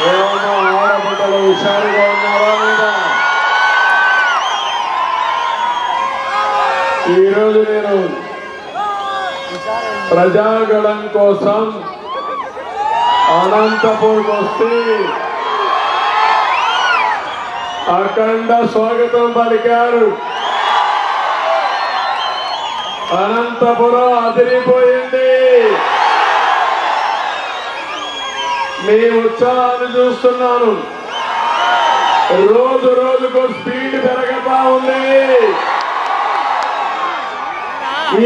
ఏమన్నా ఆడబిడ్డలు హుషారుగా ఉన్నారా లేదా? ఈరోజు నేను ప్రజాగళం కోసం అనంతపూర్కి వస్తే అఖండ స్వాగతం పలికారు. అనంతపురం అదిరిపోయింది. మీ ఉత్సాహాన్ని చూస్తున్నాను. రోజు రోజుకు స్పీడ్ పెరగతా ఉంది.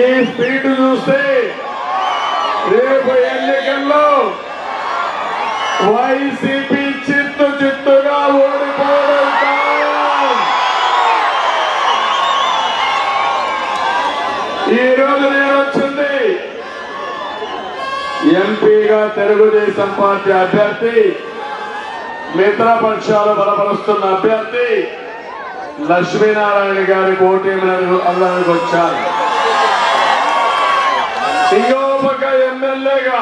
ఈ స్పీడ్ చూస్తే రేపు ఎన్నికల్లో వైసీపీ చిత్తుగా ఓడిపోవడం ఖాయం. ఈ రోజు నేను వచ్చింది ఎంపీగా తెలుగుదేశం పార్టీ అభ్యర్థి, మిత్రపక్షాలు బలపరుస్తున్న అభ్యర్థి లక్ష్మీనారాయణ గారి పోటీలను అందరికి వచ్చారు. ఇంకో పక్క ఎమ్మెల్యేగా,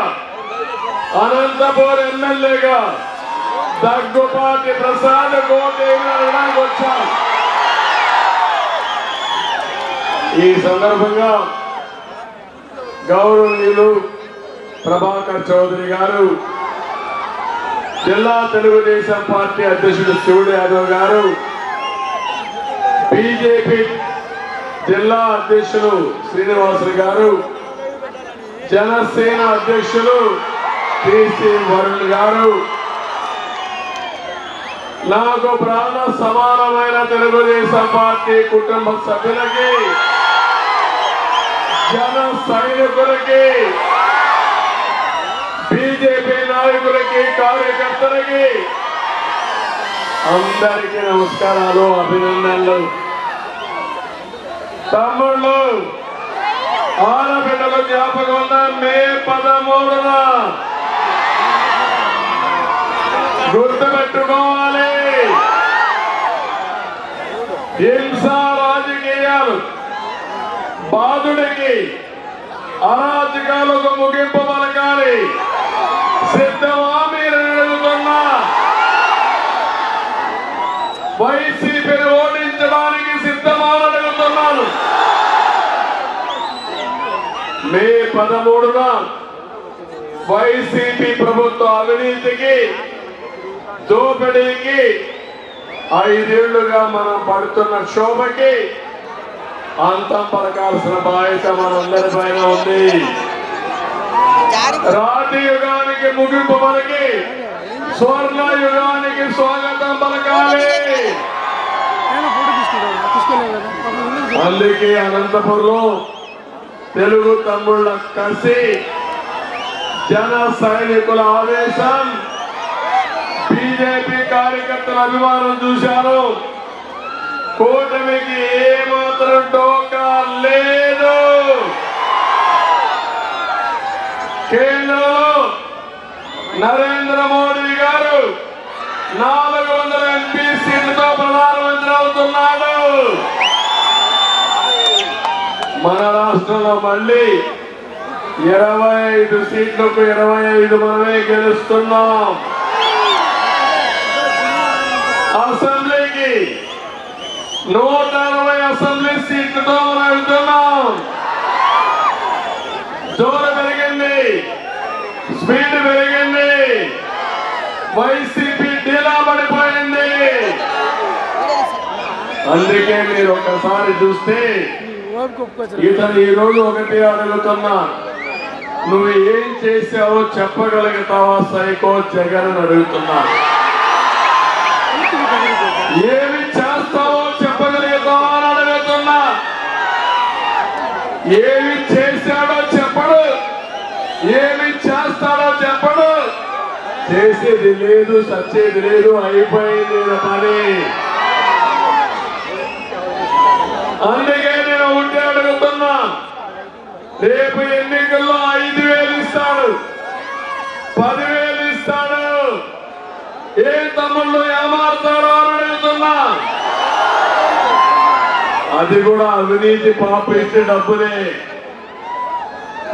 అనంతపూర్ ఎమ్మెల్యేగా దగ్గుపాటి ప్రసాద్ పోటీలకు వచ్చారు. ఈ సందర్భంగా గౌరవనీయులు ప్రభాకర్ చౌదరి గారు, జిల్లా తెలుగుదేశం పార్టీ అధ్యక్షుడు శివుడు యాదవ్ గారు, బీజేపీ జిల్లా అధ్యక్షులు శ్రీనివాసులు గారు, జనసేన అధ్యక్షులు టీసీ వరుణ్ గారు, నాకు ప్రాణ సమానమైన తెలుగుదేశం పార్టీ కుటుంబ సభ్యులకి, జన సైనికులకి, బీజేపీ నాయకులకి, కార్యకర్తలకి అందరికీ నమస్కారాలు, అభినందనలు. తమ్ముళ్ళు, ఆడబిడ్డలు జ్ఞాపకం ఉన్న మే 13న గుర్తుపెట్టుకోవాలి. హింస రాజకీయాలు బాధుడికి, అరాజకాలకు ముగింపు పలకాలి. సిద్ధమా మీరు అడుగుతున్నా? వైసీపీని ఓడించడానికి సిద్ధమా అని అడుగుతున్నాను. మే 13న వైసీపీ ప్రభుత్వ అవినీతికి, దోపిడీకి, 5 ఏళ్లుగా మనం పడుతున్న శోభకి అంతం పలకాల్సిన బాధ్యత మనందరిపైన ఉంది. రాతి యుగానికి ముగింపు పలికి స్వర్ణ యుగానికి స్వాగతం పలకాలి. అందుకే అనంతపురంలో తెలుగు తమ్ముళ్ళ కలిసి జన సైనికుల ఆవేశం, బీజేపీ కార్యకర్తల అభిమానం చూశారు. కూటమికి ఏమాత్రం డోకా లేదు. కేంద్రంలో నరేంద్ర మోడీ గారు 400 ఎంపీ సీట్లతో ప్రధానమంత్రి అవుతున్నాడు. మన రాష్ట్రంలో మళ్ళీ 25 సీట్లకు 25 మనమే గెలుస్తున్నాం. అసెంబ్లీకి 160 అసెంబ్లీ సీట్లతో మనం వెళ్తున్నాం. జోరు పెరిగింది, స్పీడ్ పెరిగింది, వైసీపీ డీలా పడిపోయింది. అందుకే మీరు ఒకసారి చూస్తే ఇతను ఈ రోజు ఒకటి అడుగుతున్నా, నువ్వు ఏం చేసావో చెప్పగలుగుతావా సైకో జగన్ అని అడుగుతున్నా. ఏమి చేస్తావో చెప్పగలుగుతావా అని అడుగుతున్నా. ఏమి చేశాడో చెప్పడు, ఏమి చేస్తాడో చెప్పడు. చేసేది లేదు, సచ్చేది లేదు, అయిపోయింది పని. అందుకే నేను ఉంటే అడుగుతున్నా, రేపు ఎన్నికల్లో 5,000 ఇస్తాడు, 10,000 ఇస్తాడు. ఏ తమ్ముళ్ళు ఏమారుతారో అని అడుగుతున్నా. అది కూడా అవినీతి పాప ఇచ్చే డబ్బులే.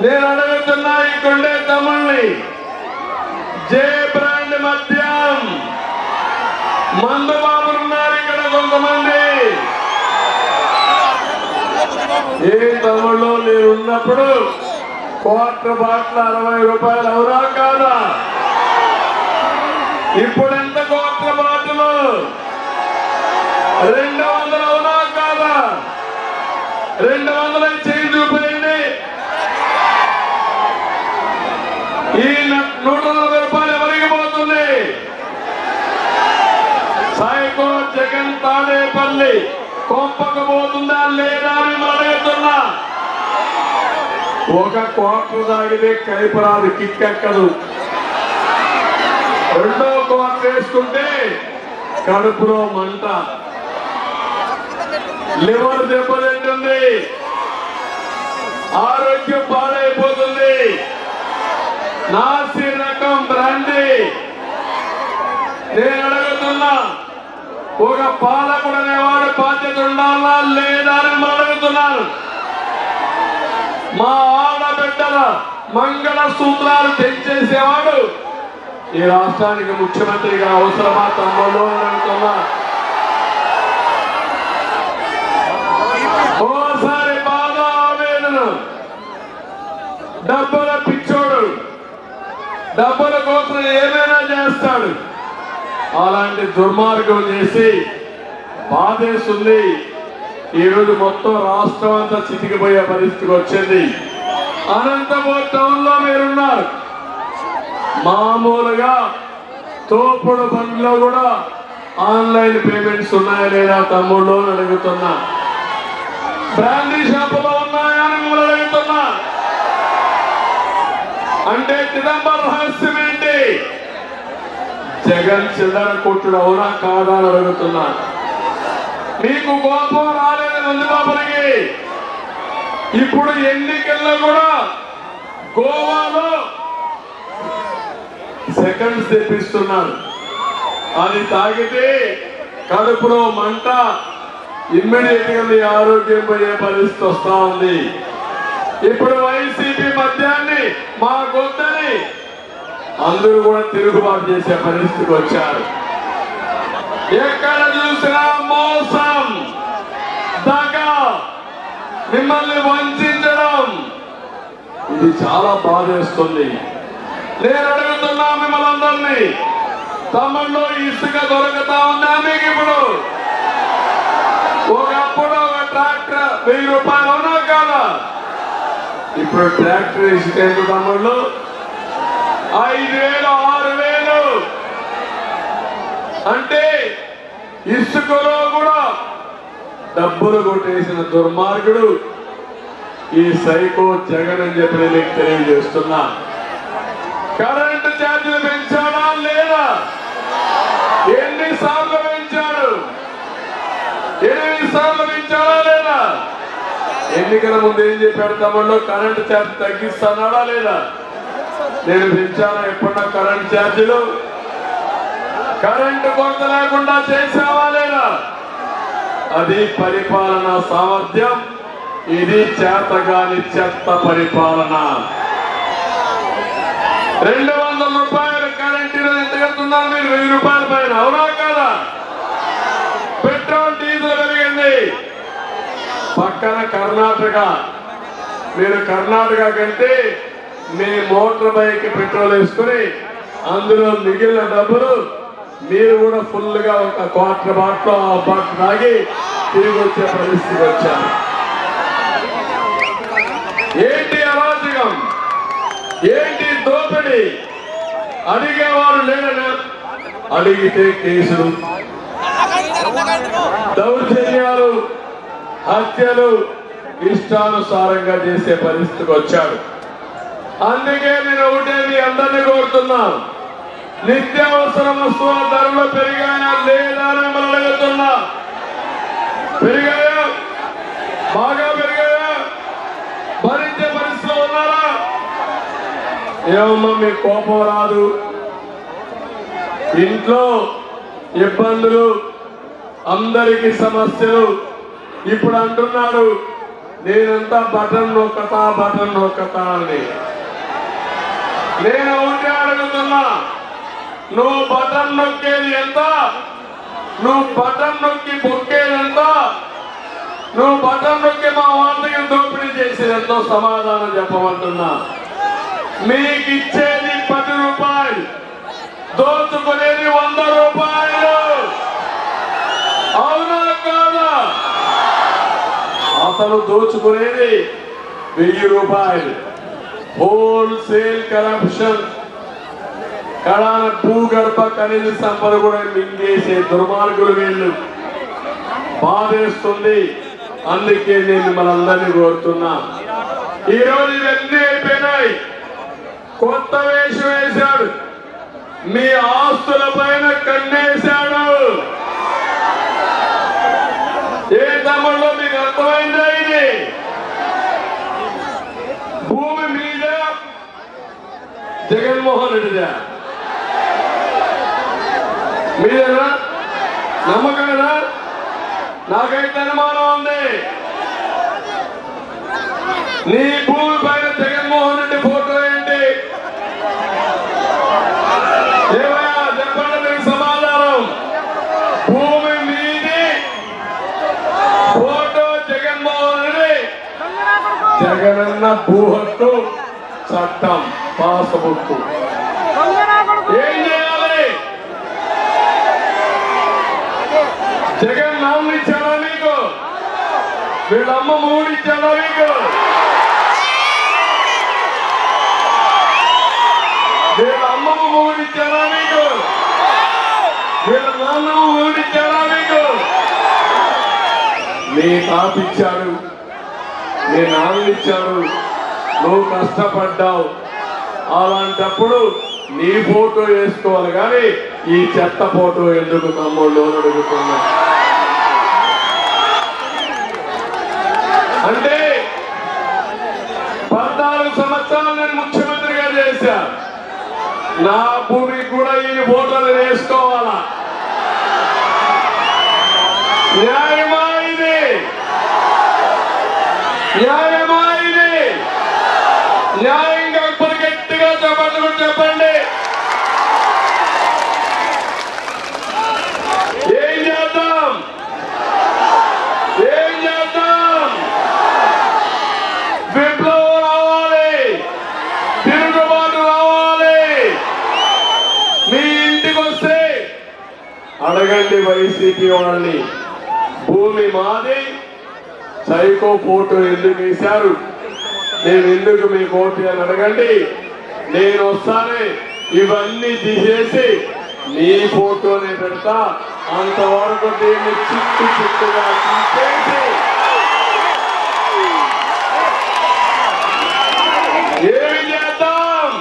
నేను అడుగుతున్నా ఈ కొండే తమ్ముళ్ళని, జే బ్రాండ్ మద్యం మందు బాబులు ఉన్నారు ఇక్కడ కొంతమంది. ఏ తమ్ముళ్ళు నేనున్నప్పుడు క్వార్టర్ బాటిల్ 60 రూపాయలు అవునా కాదా? ఇప్పుడు ఎంత క్వార్టర్ బాటిల్? 200 అవునా కాదా? 200 చేంజ్ చూపించండి. ఈ 140 రూపాయలు ఎవరికి పోతుంది? సైకో జగన్ తాడేపల్లి కొంపకు పోతుందా లేదా అని అడుగుతున్నా. ఒక క్వార్టర్ తాగితే కైపరాదు, కిక్కెక్కదు. రెండో క్వార్టర్ వేసుకుంటే కడుపులో మంట, లివర్ దెబ్బతింటుంది, ఆరోగ్యం పాడైపోతుంది. నాసి రకం బ్రాండీ. నేను అడుగుతున్నా, ఒక పాలకుడు అనేవాడు బాధ్యత ఉండాలా లేదా అని అడుగుతున్నాను. మా ఆడబిడ్డల మంగళ సూత్రాలు తెంచేసేవాడు ఈ రాష్ట్రానికి ముఖ్యమంత్రిగా అవసరమా తమ్ముళ్ళు అని అడుగుతున్నా. ఓసారి బాధ ఆవేదన, డబ్బుల పిచ్చోడు, డబ్బుల కోసం ఏమైనా చేస్తాడు. అలాంటి దుర్మార్గం చేసి బాధేస్తుంది. ఈరోజు మొత్తం రాష్ట్రం అంతా చితికిపోయే పరిస్థితికి వచ్చింది. అనంతపురం టౌన్ లో మీరున్నారు. మామూలుగా తోపుడు బండ్లో కూడా ఆన్లైన్ పేమెంట్స్ ఉన్నాయా లేదా తమ్ముళ్ళు అని అడుగుతున్నా. బ్రాండీ షాపులో ఉన్నాయా అని మిమ్మల్ని అడుగుతున్నా. అంటే చిదంబరం రహస్యం ఏంటి? జగన్ చిల్లర కొట్టుడు అవునా కాదా అని అడుగుతున్నా. మీకు కోపం రాలేదు నందిబాబుకి. ఇప్పుడు ఎన్నికల్లో కూడా గోవాలో సెకండ్స్ తెప్పిస్తున్నారు. అది తాగితే కడుపులో మంట, ఇమ్మీడియట్ గా మీ ఆరోగ్యం పోయే పరిస్థితి వస్తా ఉంది. ఇప్పుడు వైసీపీ మద్యాన్ని మా గొంతని అందరూ కూడా తిరుగుబాటు చేసే పరిస్థితికి వచ్చారు. ఎక్కడ చూసినా మోసం, దగ, మిమ్మల్ని వంచడం, ఇది చాలా బాధేస్తుంది. నేను అడుగుతున్నా మిమ్మల్ని అందరినీ, తమలో ఇసుక దొరుకుతా ఉందా మీకు? ఇప్పుడు ఒకప్పుడు ఒక ట్రాక్టర్ 1000 రూపాయలు అవునా కాదా? ఇప్పుడు ట్రాక్టర్ ఇసుక ఎంత తమ్ముళ్ళు? 5000, 6000. అంటే ఇసుకలో కూడా డబ్బులు కొట్టేసిన దుర్మార్గుడు ఈ సైకో జగన్ అని చెప్పి మీకు తెలియజేస్తున్నా. కరెంటు ఛార్జీలు పెంచాడా లేదా? ఎన్నిసార్లు పెంచాడు? 8 సార్లు పెంచాడా లేదా? ఎన్నికల ముందు ఏం చెప్పాడు తమ్ముళ్ళు? కరెంటు ఛార్జ్ తగ్గిస్తున్నాడా లేదా? నేను పెంచాను ఎప్పుడన్నా కరెంటు ఛార్జీలు? కరెంటు కొరత లేకుండా చేసావా లేదా? అది పరిపాలన సామర్థ్యం. ఇది చేతగాని చెత్త పరిపాలన. 200 రూపాయలు కరెంటు ఎంత కడుతున్నారు మీరు? 1000 రూపాయల పైన అవునా కాదా? పెట్రోల్ డీజిల్ పెరిగింది. పక్కన కర్ణాటక, మీరు కర్ణాటక కంటే మీ మోటార్ బైక్ పెట్రోల్ వేసుకుని అందులో మిగిలిన డబ్బులు మీరు కూడా ఫుల్ గా ఒక క్వార్టర్ బాటిల్, హాఫ్ బాటిల్ తాగి తిరిగి వచ్చే పరిస్థితికి వచ్చారు. ఏంటి అరాచకం? ఏంటి దోపిడీ? అడిగేవారు లేడని అడిగితే కేసులు, దౌర్జన్యాలు, హత్యలు ఇష్టానుసారంగా చేసే పరిస్థితికి వచ్చాడు. అందుకే నేను ఒకటే మీ అందరినీ కోరుతున్నాను, నిత్యావసర వస్తువుల ధరలు పెరిగాయా లేదా అని మనం అడుగుతున్నా. పెరిగాయా? బాగా పెరిగాయా? భరించే పరిస్థితిలో ఉన్నారా? ఏమమ్మా మీకు కోపం రాదు? ఇంట్లో ఇబ్బందులు, అందరికీ సమస్యలు. ఇప్పుడు అంటున్నాడు నేనంతా బటన్ నొక్కతా అని. నేను ఒకటే అడుగుతున్నా, నువ్వు బటన్ నొక్కేది ఎంత, నువ్వు బటన్ నొక్కి బొక్కేది ఎంత, నువ్వు బటన్ నొక్కి మా వాళ్ళకి దోపిడీ చేసేది ఎంతో సమాధానం చెప్పమంటున్నా. మీకు ఇచ్చేది 10 రూపాయలు, దోచుకునేది 100 రూపాయలు. అవునా కాదా? అసలు దోచుకునేది 1000 రూపాయలు. హోల్సేల్ కరప్షన్, కళాన భూగర్భ ఖనిజ సంపద కూడా మింగేసే దుర్మార్గులు వీళ్ళు. బాధేస్తుంది. అందుకే నేను మనందరినీ కోరుతున్నా, ఈరోజు ఇవన్నీ అయిపోయినాయి. కొత్త వేషం వేశాడు, మీ ఆస్తుల పైన కన్నేశాడు. ఏ తమ్ముళ్ళు మీకు అర్థమైందా? ఇది భూమి మీద జగన్మోహన్ రెడ్డిదా? మీదేనా? నమ్మకమేనా? నాకైతే అనుమానం ఉంది. నీ భూమి పైన జగన్మోహన్ రెడ్డి ఫోటో ఏంటి? ఏమయ్యా చెప్పండి మీకు సమాధానం. భూమి మీది ఫోటో జగన్మోహన్ రెడ్డి. జగనన్న భూ హక్కు చట్టం పాస్బుక్ ఏం చేయాలి? జగన్ నాన్న ఇచ్చాడా మీకు? వీళ్ళమ్మ మూడు ఇచ్చాడా మీకు? వీళ్ళ అమ్మమ్మ మూడు ఇచ్చాడా మీకు? వీళ్ళ నాన్నమ్మ మూడు ఇచ్చాడా మీకు? నీ తాత ఇచ్చాడు, నీ నాన్న ఇచ్చాడు, నువ్వు కష్టపడ్డావు. అలాంటప్పుడు నీ ఫోటో వేసుకోవాలి కానీ ఈ చెత్త ఫోటో ఎందుకు తమ్ముళ్ళు అడుగుతున్నా. అంటే 14 సంవత్సరాలు నేను ముఖ్యమంత్రిగా చేశా. నా భూమికి కూడా ఈ ఫోటోలు వేసుకోవాలా? న్యాయమా ఇది? న్యాయమా ఇది? న్యాయంగా ఇప్పుడు గట్టిగా చెప్పండి. ఏం చేద్దాం? ఏం చేద్దాం? విప్లవం రావాలి, తిరుగుబాటు రావాలి. మీ ఇంటికి వస్తే అడగండి వైసీపీ వాళ్ళని, భూమి మాది, సైకో ఫోటో ఎందుకు వేశారు, నేను ఎందుకు మీ ఓటు అని అడగండి. నేను వస్తానే ఇవన్నీ తీసేసి నీ ఫోటోని పెడతా. అంతవరకు దీన్ని చిట్టుగా తీసేసి ఏమి చేద్దాం?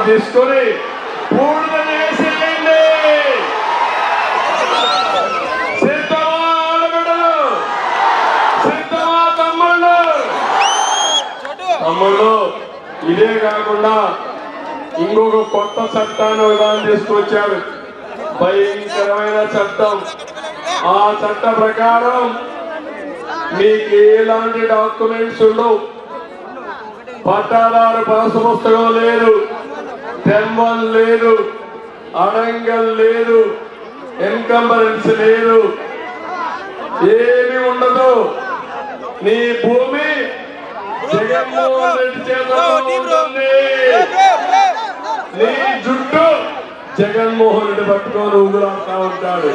తీసుకొని పూర్ణ చేసేయండి. సిద్ధమా ఆడబిడ్డలు? సిద్ధమా తమ్ముళ్ళు? తమ్ముళ్ళు ఇదే కాకుండా ఇంకొక కొత్త చట్టాన్ని విధానం తీసుకొచ్చాడు. భయంకరమైన చట్టం. ఆ చట్ట ప్రకారం మీకు ఎలాంటి డాక్యుమెంట్స్ ఉండవు. పట్టాదారు పాసు పుస్తకం లేదు, టెంబల్ లేదు, అడంగల్ లేదు, ఎన్కంబరెన్స్ లేదు, ఏమి ఉండదు. నీ భూమి జగన్మోహన్ రెడ్డి చేతిలో ఉంటుంది. నీ జుట్టు జగన్మోహన్ రెడ్డి పట్టుకొని ఊగులాడుతూ ఉంటాడు.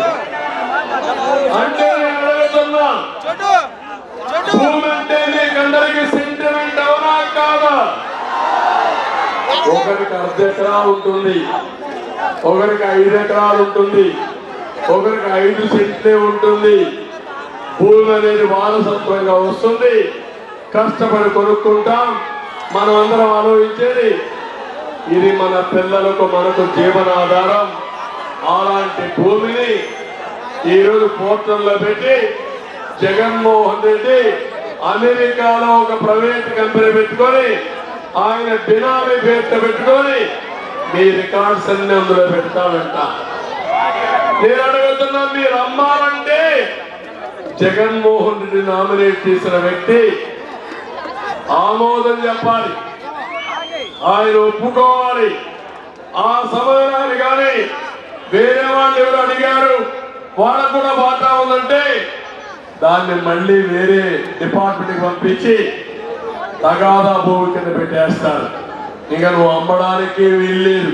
అంటే నేను అడుగుతున్నా, భూమి అంటే మీకందరికి సెంటిమెంట్ అవునా కాదా? ఒకరికి 10 ఎకరాలు ఉంటుంది, ఒకరికి 5 ఎకరాలు ఉంటుంది, ఒకరికి 5 సెంట్లే ఉంటుంది. భూమి అనేది వారసత్వంగా వస్తుంది. కష్టపడి కొనుక్కుంటాం. మనం అందరం ఆలోచించేది ఇది మన పిల్లలకు మనకు జీవనాధారం. అలాంటి భూమిని ఈరోజు పోర్టల్లో పెట్టి జగన్మోహన్ రెడ్డి అమెరికాలో ఒక ప్రైవేట్ కంపెనీ పెట్టుకొని ఆయన బినామీ పేరుతో పెట్టుకొని మీ రికార్డ్స్ అన్ని అందులో పెడతాడంట. నేను అడుగుతున్నా, మీరు అమ్మాలంటే జగన్మోహన్ రెడ్డి నామినేట్ చేసిన వ్యక్తి ఆమోదం చెప్పాలి, ఆయన ఒప్పుకోవాలి. ఆ సమయాన్ని కానీ వేరే వాళ్ళు ఎవరు అడిగారు వాళ్ళకు కూడా వాటా ఉందంటే దాన్ని మళ్ళీ వేరే డిపార్ట్మెంట్కి పంపించి తగాదా భూమి కింద పెట్టేస్తారు. ఇక నువ్వు అమ్మడానికి వీల్లేదు.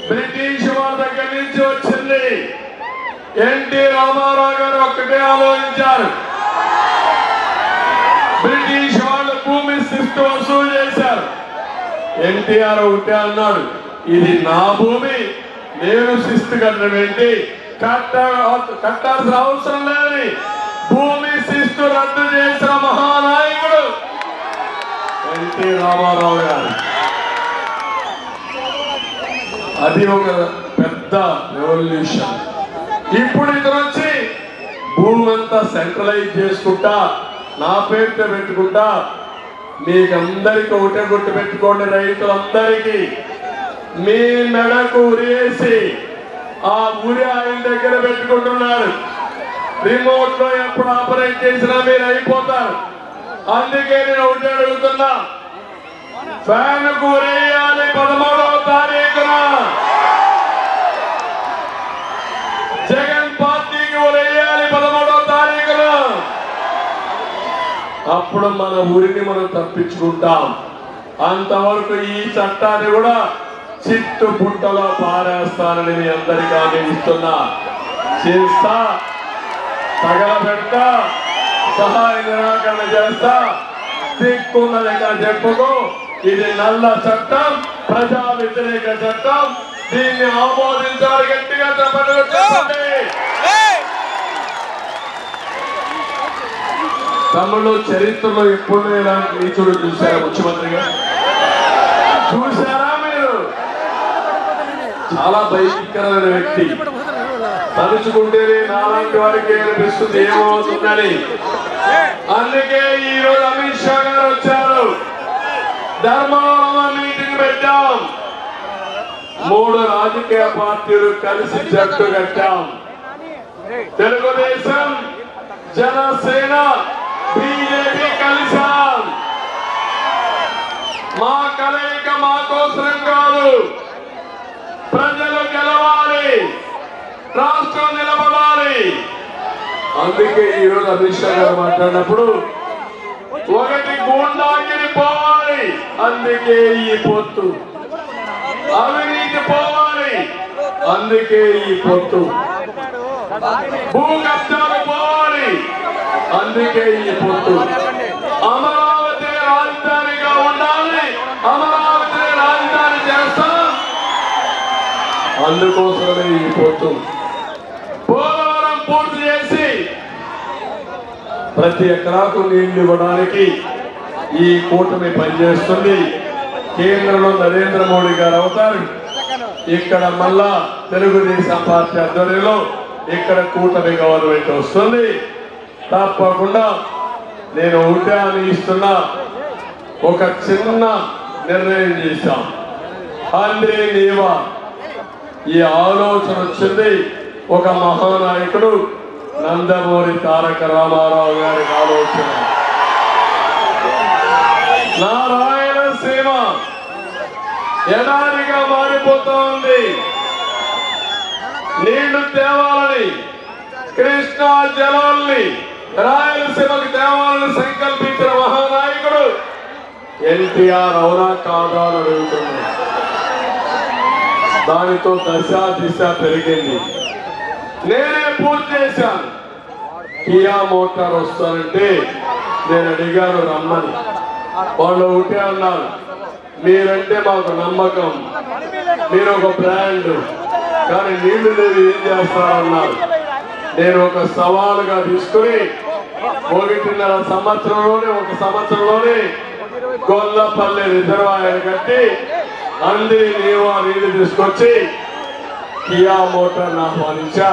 బ్రిటిష్ వాళ్ళ దగ్గర నుంచి వచ్చింది. ఎన్టీ రామారావు గారు ఒక్కటే ఆలోచించారు. బ్రిటిష్ వాళ్ళు భూమి శిస్తు వసూలు చేశారు. ఎన్టీఆర్ ఒకటే అన్నాడు, ఇది నా భూమి, నేను శిస్తు కట్టడం ఏంటి, కట్టాల్సిన అవసరం లేని భూమి శిస్తు రద్దు చేసిన మహానాయకుడు ఎన్టీ రామారావు గారు. అది ఒక పెద్ద రెవల్యూషన్. ఇప్పుడు ఇతను వచ్చి భూమి అంతా సెంట్రలైజ్ చేసుకుంటా నా పేరుతో పెట్టుకుంటా మీకందరికి ఒకటే గుర్తు పెట్టుకోండి, రైతులందరికీ మీ మెడకు ఉరేసి ఆ ఉరి ఆయన దగ్గర పెట్టుకుంటున్నారు. రిమోట్ లో ఎప్పుడు ఆపరేట్ చేసినా మీరు అయిపోతారు. అందుకే నేను ఒకటి అడుగుతున్నా, ఫ్యాన్ కు ఉరేయాలి 13వ తారీఖున, జగన్ పార్టీకి ఉరేయాలి 13వ తారీఖున. అప్పుడు మన ఊరిని మనం తప్పించుకుంటాం. అంతవరకు ఈ చట్టాన్ని కూడా చిట్టు పుట్టలో పారేస్తానని మీ అందరికీ హామీ ఇస్తున్నా. చేస్తా, తగలబెడతా, సహాయ నిరాకరణ చేస్తా, దిక్కున్నదిగా చెప్పుకో. ఇది నల్ల చట్టం, ప్రజా వ్యతిరేక చట్టం. దీన్ని ఆమోదించాలి. గట్టిగా చెప్పండి. తమలో చరిత్రలో ఎప్పుడు ఇలాంటి నీచుడు చూశారా? ముఖ్యమంత్రిగా చూశారా మీరు? చాలా భయంకరమైన వ్యక్తి. తలుచుకుంటేనే నాలాంటి వారికి అనిపిస్తుంది ఏమవుతుందని. అందుకే ఈ రోజు అమిత్ షా గారు వచ్చారు. ధర్మవరంలో మీటింగ్ పెట్టాం. 3 రాజకీయ పార్టీలు కలిసి జట్టు కట్టాం. తెలుగుదేశం, జనసేన, బీజేపీ కలిసాం. మా కలయిక మా కోసం కాదు, ప్రజలు గెలవాలి, రాష్ట్రం నిలబడాలి. అందుకే ఈరోజు అమిత్ షా గారు మాట్లాడినప్పుడు ఒకటి గూండాగిరి పోవాలి, అందుకే ఈ పొత్తు. అవినీతి పోవాలి, అందుకే ఈ పొత్తు. భూ కబ్జాలు పోవాలి, అందుకే ఈ పొత్తు. అమరావతి రాజధానిగా ఉండాలి, అమరావతిని రాజధాని చేస్తాం, అందుకోసమే ఈ పొత్తు. పోలవరం పూర్తి చేసి ప్రతి ఎకరాకు నీళ్లు ఇవ్వడానికి ఈ కూటమి పనిచేస్తుంది. కేంద్రంలో నరేంద్ర మోడీ గారు అవుతారు. ఇక్కడ మళ్ళా తెలుగుదేశం పార్టీ ఆధ్వర్యంలో ఇక్కడ కూటమి గవర్నమెంట్ వస్తుంది. తప్పకుండా నేను ఒకటే అని ఇస్తున్నా, ఒక చిన్న నిర్ణయం చేశాం. హండ్రీ నీవా ఈ ఆలోచన వచ్చింది ఒక మహానాయకుడు నందమూరి తారక రామారావు గారి ఆలోచన. నారాయణసీమ ఎడారిగా మారిపోతా ఉంది. నీళ్లు తేవాలని, కృష్ణా జలాల్ని రాయలసీమకు తేవాలని సంకల్పించిన మహానాయకుడు ఎన్టీఆర్. అవునా కాదా అని అడుగుతున్నాడు. దానితో దిశ పెరిగింది. నేనే పూర్తి చేశాను. కియా మోటార్ వస్తానంటే నేను అడిగాను రమ్మని. వాళ్ళు ఒకటే అన్నారు, మీరంటే మాకు నమ్మకం, మీరు ఒక బ్రాండ్, కానీ నీళ్లు లేవి ఏం చేస్తారన్నారు. నేను ఒక సవాలుగా తీసుకుని 1.5 సంవత్సరంలోనే, 1 సంవత్సరంలోనే గొల్లపల్లి రిజర్వాయర్ కట్టి అంది నీవా నీళ్లు తీసుకొచ్చి కియా మోటార్ ఆహ్వానించా.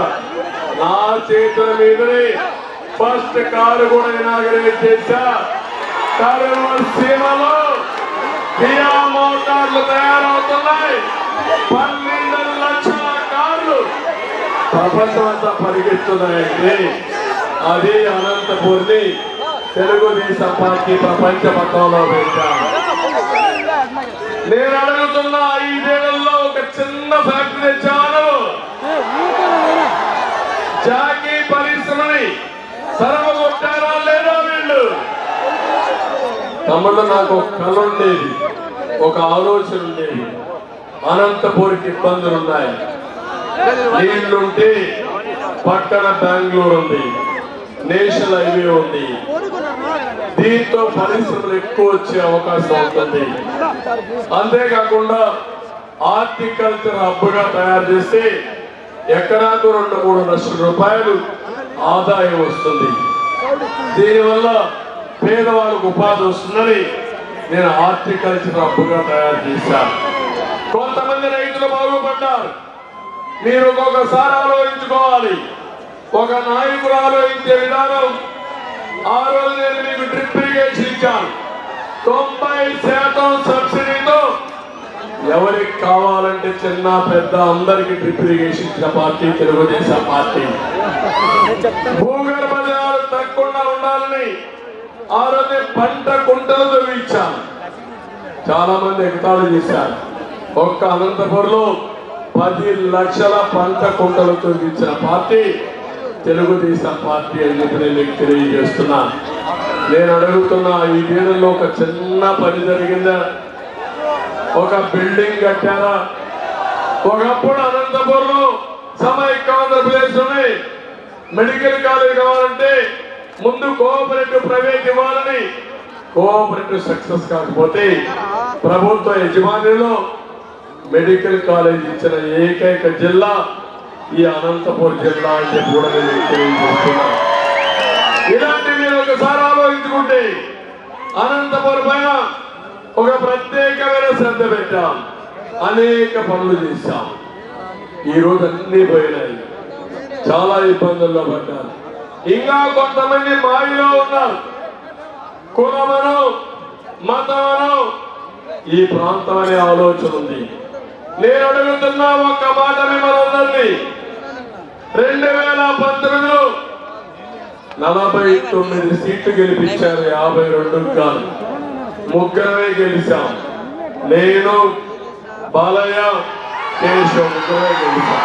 నా చేతుల మీదనే ఫస్ట్ కారు కూడా ఇనాగరేట్ చేశా. కరూరు సీమలో కియా మోటార్లు తయారవుతున్నాయి. 12 లక్షల కార్లు ప్రపంచమంతా పరిగెత్తున్నాయంటే అది అనంతపూర్ని తెలుగుదేశం పార్టీ ప్రపంచ పథంలో పెట్టాను. నేను అడుగుతున్న 5 ఏళ్లలో ఒక తెచ్చాను. జాకీ పరిశ్రమని సరవగొట్టారా లేదా వీళ్ళు? తమ్ముళ్ళు, నాకు ఒక కళ ఉండేది, ఒక ఆలోచన ఉండేది. అనంతపూర్కి ఇబ్బందులు ఉన్నాయి. నీళ్లుంటే పక్కన బెంగళూరు ఉంది, నేషనల్ హైవే ఉంది. దీంతో పరిశ్రమలు ఎక్కువ వచ్చే అవకాశం ఉంటుంది. అంతేకాకుండా హార్టికల్చర్ హబ్గా తయారు చేస్తే ఎకరాకు 2-3 లక్షల రూపాయలు ఆదాయం వస్తుంది. దీనివల్ల పేదవాళ్ళకు ఉపాధి వస్తుందని నేను హార్టికల్చర్ హబ్గా తయారు చేశాను. కొంతమంది రైతులు బాగుపడ్డారు. మీరు ఒక్కొక్కసారి ఆలోచించుకోవాలి. ఒక నాయకుడు ఆలోచించే విధానం. ఆ రోజు నేను మీకు డ్రిప్ ఇరిగేషన్ ఇచ్చాను. 90% సబ్సిడీతో ఎవరికి కావాలంటే చిన్న పెద్ద అందరికి డ్రిప్ ఇరిగేషన్ ఇచ్చిన పార్టీ తెలుగుదేశం పార్టీ. భూగర్భ జలాలు తగ్గకుండా ఉండాలని ఆ రోజు పంట కుంటలు తవ్వించాను. చాలా మంది ఎగతాళి చేశారు. ఒక్క అనంతపురంలో 10 లక్షల పంట కుంటలు తవ్వించిన పార్టీ తెలుగుదేశం పార్టీ అని చెప్పి నేను మీకు తెలియజేస్తున్నాను. నేను అడుగుతున్నా, ఈ వీధుల్లో ఒక చిన్న పని జరిగిందా? ఒక బిల్డింగ్ కట్టారా? ఒకప్పుడు అనంతపురంలో సమైక్య ఆంధ్రప్రదేశ్ లోనే మెడికల్ కాలేజ్ కావాలంటే ముందు కోఆపరేటివ్ ప్రైవేట్ ఇవ్వాలని, కోఆపరేటివ్ సక్సెస్ కాకపోతే ప్రభుత్వ యజమానిలో మెడికల్ కాలేజ్ ఇచ్చిన ఏకైక జిల్లా ఈ అనంతపురం జిల్లా అని చెప్పి కూడా నేను తెలియజేస్తున్నా. ఇలాంటి మీరు ఒకసారి ఆలోచించుకుంటే అనంతపురం పైన ఒక ప్రత్యేకమైన శ్రద్ధ పెట్టాం. అనేక పనులు చేశాం. ఈరోజు అన్ని పోయినాయి. చాలా ఇబ్బందుల్లో పడ్డారు. ఇంకా కొంతమంది మాయలో ఉన్నారు. కులమను మతమను ఈ ప్రాంతం అనే ఆలోచన ఉంది. నేను అడుగుతున్నా ఒక్క మాట మిమ్మల్ని, 2019లో 49 సీట్లు గెలిపించారు. 52 కాదు, ముగ్గురమే గెలిచాం. నేను, బాలయ్య, కేశవ్ ముగ్గురే గెలిచాం.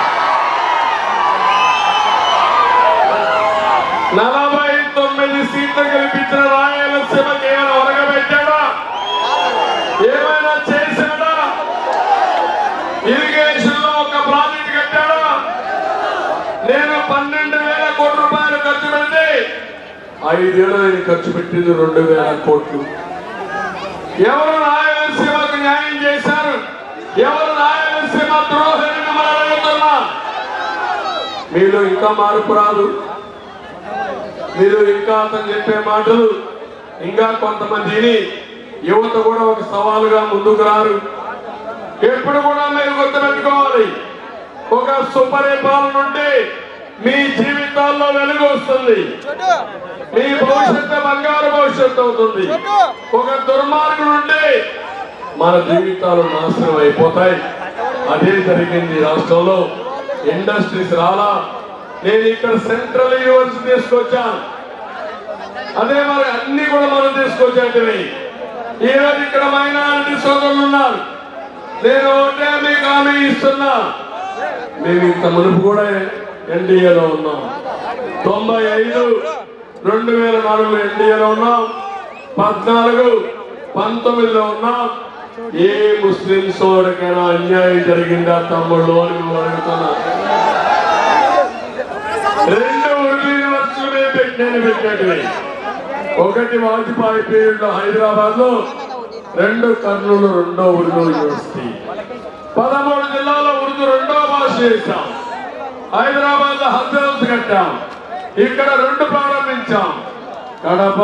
49 సీట్లు గెలిపించిన రాయలసీమకి ఏమైనా ఒరగబెట్టాడా? ఏమైనా చేశాడా? ఇరిగేషన్ లో ఒక ప్రాజెక్ట్ కట్టాడా? నేను 12,000 కోట్ల రూపాయలు ఖర్చు పెడితే 5 ఏళ్ళు నేను ఖర్చు పెట్టింది 2,000 కోట్లు. ఎవరు రాయలసీమకు న్యాయం చేశారు? ఎవరు రాయలసీమ ద్రోహులను మనం అడుగుతున్నా? మీలో ఇంకా మార్పు రాదు. మీరు ఇంకా అతను చెప్పే మాటలు ఇంకా కొంతమందిని యువత కూడా ఒక సవాలుగా ముందుకు రారు. ఎప్పుడు కూడా మీరు గుర్తుపెట్టుకోవాలి, ఒక సుపరిపాలన ఉంటే మీ జీవితాల్లో వెలుగు వస్తుంది. మీ భవిష్యత్తు బంగారు భవిష్యత్తు అవుతుంది. ఒక దుర్మార్గుడు ఉంటే మన జీవితాలు నాశనం అయిపోతాయి. అదే జరిగింది రాష్ట్రంలో. ఇండస్ట్రీస్ రాలా. నేను ఇక్కడ సెంట్రల్ యూనివర్సిటీ తీసుకొచ్చాను. అదే మరి అన్ని కూడా మనం తీసుకొచ్చేటివి. ఈ రోజు ఇక్కడ మైనారిటీ సోదరులు ఉన్నారు. నేను ఒకటే మీకు హామీ ఇస్తున్నా, మేము ఇంత మునుపు కూడా ఎన్డీఏలో ఉన్నాం. 95, 2004 ఎన్డీఏలో ఉన్నాం. 14, 19లో ఉన్నాం. ఏ ముస్లిం సోదరుడికైనా అన్యాయం జరిగిందా తమ్ముళ్ళు అని మేము అడుగుతున్నా. 2 ఉర్దూ యూనివర్సిటీలు పెట్టినవి. ఒకటి వాజ్పేయి పీరియడ్ లో హైదరాబాద్ లో, 2 కర్నూలు 2వ ఉర్దూ యూనివర్సిటీ. 13 జిల్లాలో ఉర్దూ 2వ భాష చేశాం. హైదరాబాద్ లో హజ్ హౌస్ కట్టాం. ఇక్కడ 2 ప్రారంభించాం. కడప,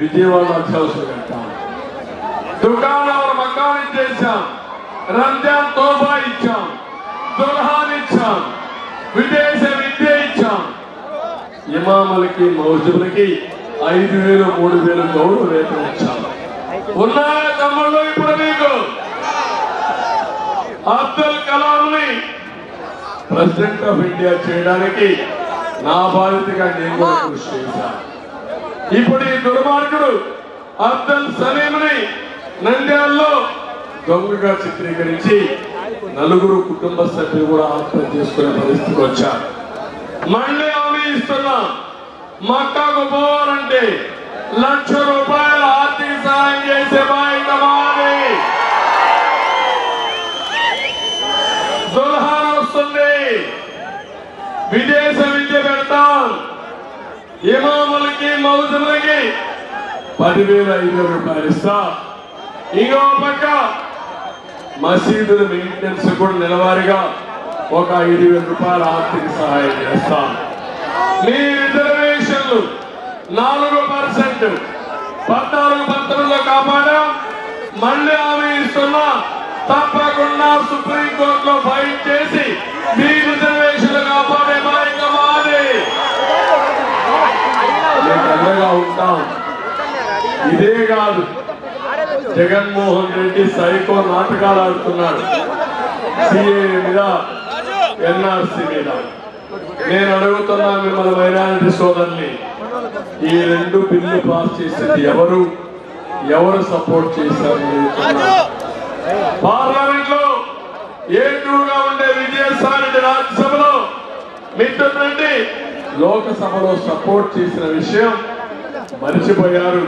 విజయవాడ హజ్ హౌస్ కట్టాం. దుకాణాల మకాని చేశాం. రంజాన్ తోఫా ఇచ్చాం. దుల్హాన్ ఇచ్చాం. విదేశ విద్య ఇచ్చాం. ఇమాములకి మౌజులకి 5,000, 3,000 గౌరవ వేతనం ఇచ్చాం. ఉన్నాయా తమ్ముళ్ళు? ఇప్పుడు మీకు అబ్దుల్ కలాం ని ప్రెసిడెంట్ ఆఫ్ ఇండియా చేయడానికి నా బాధ్యతగా నేను కూడా కృషి చేశాను. ఇప్పుడు ఈ దుర్మార్గుడు అబ్దుల్ సలీం ని నంద్యాలలో దొంగగా చిత్రీకరించి నలుగురు కుటుంబ సభ్యులు కూడా ఆత్మహత్య చేసుకునే పరిస్థితికి వచ్చారు. మళ్ళీ హామీ ఇస్తున్నా, మక్కాకు పోవాలంటే ₹1,00,000 ఆర్థిక సహాయం చేసే బాధ్యత మాది. దుల్హాన్ వస్తుంది, విదేశ విద్య పెడతాం. ఇమాములకి మౌజులకి ₹10,500 ఇస్తా. ఇంకో పక్క మసీదుల మెయింటెనెన్స్ కూడా నెలవారీగా ఒక ₹5,000 ఆర్థిక సహాయం చేస్తాం. మీ రిజర్వేషన్లు 4% 14-19లో కాపాడాం. మళ్ళీ హామీ ఇస్తున్నా, తప్పకుండా సుప్రీంకోర్టులో ఫైట్ చేసి మీ రిజర్వేషన్లు కాపాడే బాధ్యత మాది. మీకు అండగా ఉంటాం. ఇదే కాదు, జగన్మోహన్ రెడ్డి సైకో నాటకాలు ఆడుతున్నాడు. సిఏ మీద, ఎన్ఆర్సీ మీద. నేను అడుగుతున్నా మిమ్మల్ని మైనారిటీ సోదరుని, ఈ 2 బిల్లు పాస్ చేసింది ఎవరు సపోర్ట్ చేశారు? పార్లమెంట్ లో ఏటుగా ఉండే విజయసాయి రెడ్డి రాజ్యసభలో మిథున్ రెడ్డి లోకసభలో సపోర్ట్ చేసిన విషయం మర్చిపోయారు.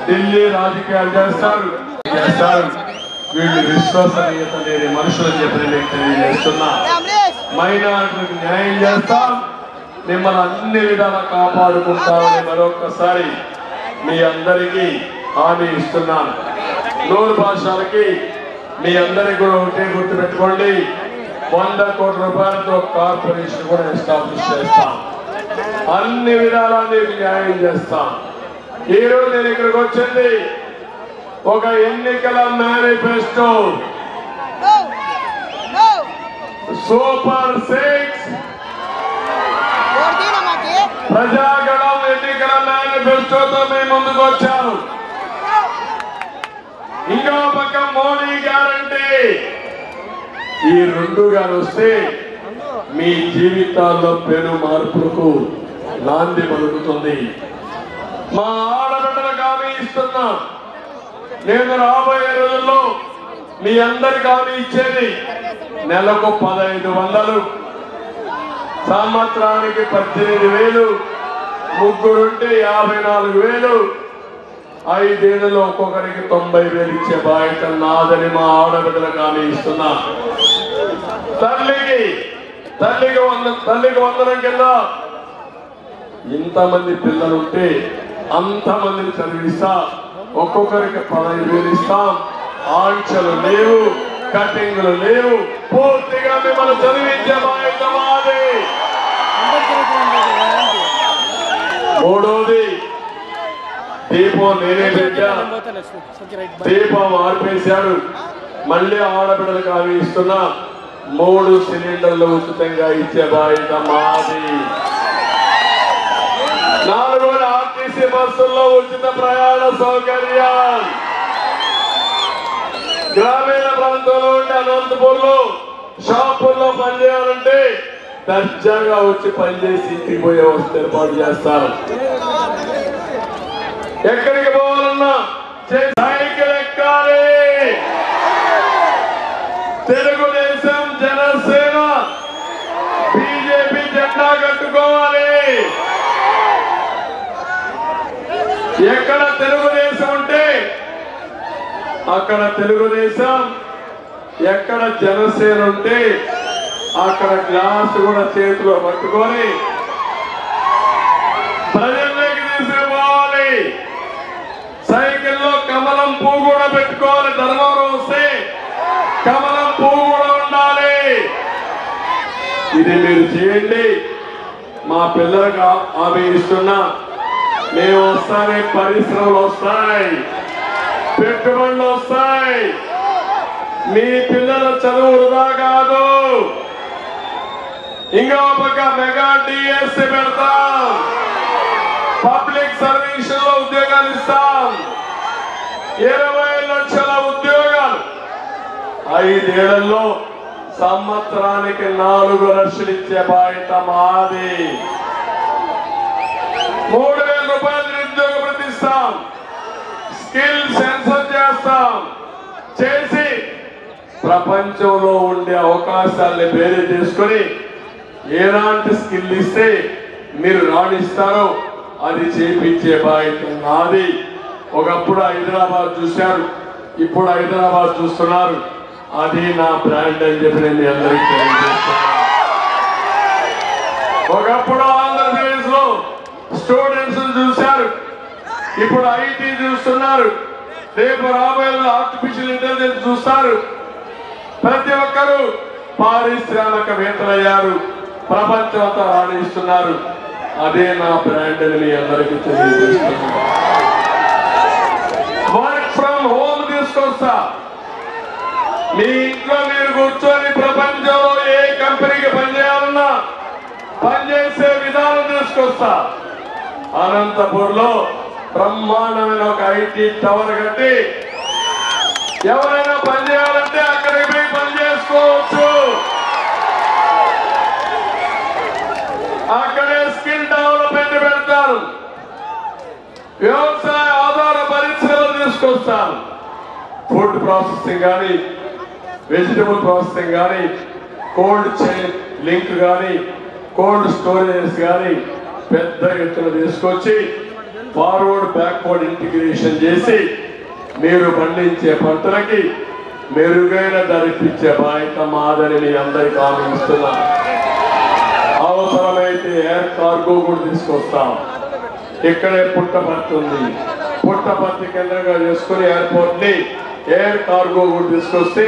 ఢిల్లీ రాజకీయాలు చేస్తారు. వీళ్ళు విశ్వసనీయత లేని మనుషులని చెప్పి నేను తెలియజేస్తున్నా. మైనారిటీలకు న్యాయం చేస్తాం, మిమ్మల్ని అన్ని విధాలా కాపాడుకుంటామని మరొకసారి మీ అందరికీ హామీ ఇస్తున్నాను. 100 భాషలకి మీ అందరికీ కూడా ఒకటే గుర్తు పెట్టుకోండి, ₹100 కోట్ల కార్పొరేషన్ కూడా ఎస్టాబ్లిష్ చేస్తాం. అన్ని విధాలా మీకు న్యాయం చేస్తాం. ఈ రోజు నేను ఇక్కడికి వచ్చింది ఒక ఎన్నికల మేనిఫెస్టో, సూపర్ 6 ప్రజాగణం ఎన్నికల మేనిఫెస్టోతో మేము ముందుకు వచ్చాను. ఇంకో పక్క మోడీ గ్యారంటీ. ఈ 2 గారు వస్తే మీ జీవితాల్లో పెను మార్పులకు నాంది పలుకుతుంది. మా ఆడబిడ్డలకు హామీ ఇస్తున్నా, నేను రాబోయే రోజుల్లో మీ అందరికి హామీ ఇచ్చేది నెలకు 1,500, సంవత్సరానికి 18,000, ముగ్గురుంటే 54,000, 5 ఏళ్లలో ఒక్కొక్కరికి 90,000 ఇచ్చే బాధ్యత నాదని మా ఆడబిడ్డలకు హామీ ఇస్తున్నా. తల్లికి వందనం కింద ఇంతమంది పిల్లలుంటే అంతమందిని చదివిస్తా. ఒక్కొక్కరికి 15,000 ఇస్తాం. ఆంక్షలు లేవు, కటింగ్లు లేవు. పూర్తిగా మిమ్మల్ని చదివించే బాధ్యత మాది. మూడోది, దీపం నేనే పెట్టా. దీపం ఆర్పేశాడు. మళ్ళీ ఆడబిడ్డలకు హామీ ఇస్తున్నా, 3 సిలిండర్లు ఉచితంగా ఇచ్చే బాధ్యత మాది. 4 ఆర్టీసీ బస్సుల్లో ఉచిత ప్రయాణ సౌకర్యం. గ్రామీణ ప్రాంతంలో ఉండే అనంతపూర్లో షాపుల్లో పనిచేయాలంటే దర్జాగా వచ్చి పనిచేసి ఇంటికి పోయే వస్తు ఏర్పాటు చేస్తారు. ఎక్కడికి పోవాలన్నా సైకిల్ ఎక్కాలి. తెలుగుదేశం, జనసేన, బీజేపీ జెండా కట్టుకోవాలి. ఎక్కడ తెలుగుదేశం ఉంటే అక్కడ తెలుగుదేశం, ఎక్కడ జనసేన ఉంటే అక్కడ గ్లాస్ కూడా చేతిలో పట్టుకొని ప్రజల్లోకి తీసుకుపోవాలి. సైకిల్లో కమలం పువ్వు కూడా పెట్టుకోవాలి. ధర్మవరం వస్తే కమలం పువ్వు కూడా ఉండాలి. ఇది మీరు చేయండి. మా పిల్లలకు హామీ ఇస్తున్నా, మేము వస్తానే పరిశ్రమలు వస్తాయి, పెట్టుబడులు వస్తాయి. మీ పిల్లల చదువు వృధా కాదు. ఇంకో పక్క మెగా డిఎస్సి పెడతాం. పబ్లిక్ సర్వీస్ లో ఉద్యోగాలు ఇస్తాం. 20 లక్షల ఉద్యోగాలు 5 ఏళ్లలో సంవత్సరానికి 4 లక్షలు ఇచ్చే బాధ్యత మాది. 3,000 రూపాయలు నిరుద్యోగ భృతి ఇస్తాం. స్కిల్ సెన్సర్ చేస్తాం. చేసి ప్రపంచంలో ఉండే అవకాశాలని వేరే చేసుకొని ఎలాంటి స్కిల్ ఇస్తే మీరు రాణిస్తారో అది చేపించే బాధ్యత నాది. ఒకప్పుడు హైదరాబాద్ చూశారు, ఇప్పుడు హైదరాబాద్ చూస్తున్నారు. అది నా బ్రాండ్ అని చెప్పి నేను మీ అందరికీ తెలియజేస్తున్నాను. ఒకప్పుడు ఆంధ్రప్రదేశ్ లో స్టూడెంట్స్ చూశారు, ఇప్పుడు ఐటీ చూస్తున్నారు, రేపు రాబోయే ఆర్టిఫిషియల్ ఇంటెలిజెన్స్ చూస్తారు. ప్రతి ఒక్కరూ పారిశ్రామికవేత్తలయ్యారు, ప్రపంచం అంతా రాణిస్తున్నారు. అదే నా బ్రాండ్ అని మీ అందరికీ తెలియజేస్తున్నాను. వర్క్ ఫ్రమ్ హోమ్ తీసుకొస్తా. మీ ఇంట్లో మీరు కూర్చొని ప్రపంచంలో ఏ కంపెనీకి పనిచేయాలన్నా పనిచేసే విధానం తీసుకొస్తా. అనంతపూర్ లో బ్రహ్మాండమైన ఒక ఐటీ టవర్ కట్టి ఎవరైనా పనిచేయాలంటే అక్కడికి పోయి పని చేసుకోవచ్చు. అక్కడే స్కిల్ డెవలప్మెంట్ పెడతారు. వ్యవసాయ ఆధార పరిశ్రమలు తీసుకొస్తాను. ఫుడ్ ప్రాసెసింగ్ కానీ, వెజిటబుల్ ప్రాసెసింగ్ కానీ, కోల్డ్ చైన్ లింక్ కానీ, కోల్డ్ స్టోరేజ్ కానీ పెద్ద ఎత్తున తీసుకొచ్చి ఫార్వర్డ్ బ్యాక్వర్డ్ ఇంటిగ్రేషన్ చేసి మీరు పండించే పంటలకి మెరుగైన ధరిపించే బాధ్యత మాదని మీ అందరికీ ఆనందిస్తున్నాను. అవసరమైతే ఎయిర్ కార్గో కూడా తీసుకొస్తాం. ఇక్కడే పుట్టపర్తి ఉంది, పుట్టపర్తి కేంద్రంగా చేసుకుని ఎయిర్పోర్ట్ ని ఎయిర్ కార్గో కూడా తీసుకొస్తే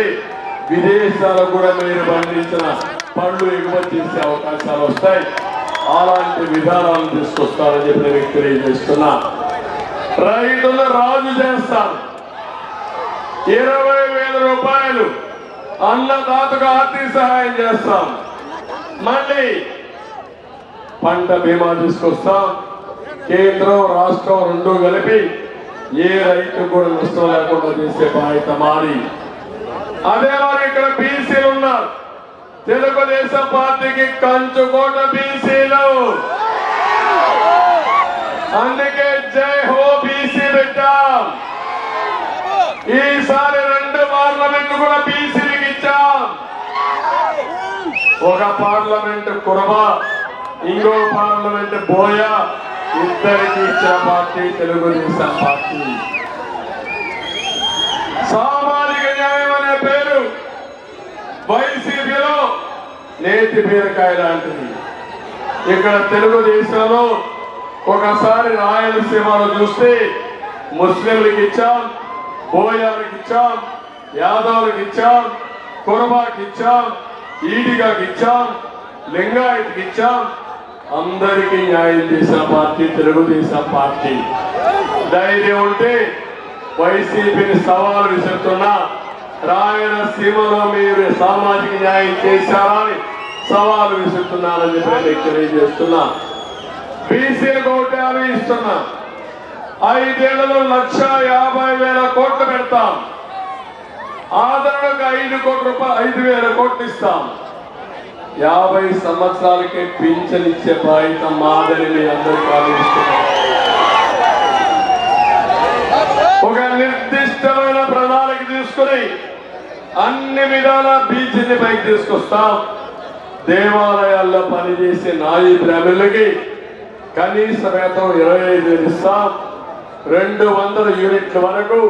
విదేశాలకు కూడా మీరు పండించిన పళ్ళు ఎగుమతి చేసే అవకాశాలు వస్తాయి. అలాంటి విధానాలు తీసుకొస్తారని చెప్పి నేను తెలియజేస్తున్నా. రైతులు రాజు చేస్తాను. 20,000 రూపాయలు అన్నదాతకు ఆర్థిక సహాయం చేస్తాం. మళ్ళీ పంట బీమా తీసుకొస్తాం. కేంద్రం రాష్ట్రం రెండు కలిపి ఏ రైతు కూడా నష్టం లేకుండా చేసే బాధ్యత మాది. అదే మరి ఇక్కడ బీసీలు ఉన్నారు. తెలుగుదేశం పార్టీకి కంచుకోట బీసీలు, అందుకే జై హో బీసీ పెట్టాం. ఈసారి 2 పార్లమెంట్ కూడా బీసీలకు ఇచ్చాం. ఒక పార్లమెంట్ కురబ, ఇంకో పార్లమెంట్ బోయ, ఇద్దరికి ఇచ్చిన పార్టీ తెలుగుదేశం పార్టీ. సామాజిక న్యాయం అనే పేరు వైసీపీలో నేతి బీరకాయ లాంటిది. ఇక్కడ తెలుగుదేశంలో ఒకసారి రాయలసీమలో చూస్తే ముస్లింలకు ఇచ్చాం, బోయాలకు ఇచ్చాం, యాదవులకు ఇచ్చాం, కురబాకి ఇచ్చాం, ఈడిగాకి ఇచ్చాం, లింగాయత్కి ఇచ్చాం. అందరికీ న్యాయం చేసిన పార్టీ తెలుగుదేశం పార్టీ. ధైర్యం ఉంటే వైసీపీని సవాలు విసురుతున్నా, రాయలసీమలో మీరు సామాజిక న్యాయం చేశారని సవాలు విసురుతున్నానని చెప్పి నేను తెలియజేస్తున్నా. బీసీలకు ఒకటి హామీ ఇస్తున్నా. 5 ఏళ్లలో 1,50,000 కోట్లు పెడతాం. ఆదరణకు 5,000 కోట్లు ఇస్తాం. 50 సంవత్సరాలకే పింఛన్ ఇచ్చే బాధ్యత మాదని మీ అందరికీ ఆలోచిస్తున్నాం. ఒక నిర్దిష్టమైన ప్రణాళిక తీసుకుని అన్ని విధాల బీసీని పైకి తీసుకొస్తాం. దేవాలయాల్లో పనిచేసే నాయి బ్రాహ్మణులకి కనీస వేతనం 25,000 ఇస్తాం. 200 యూనిట్ల వరకు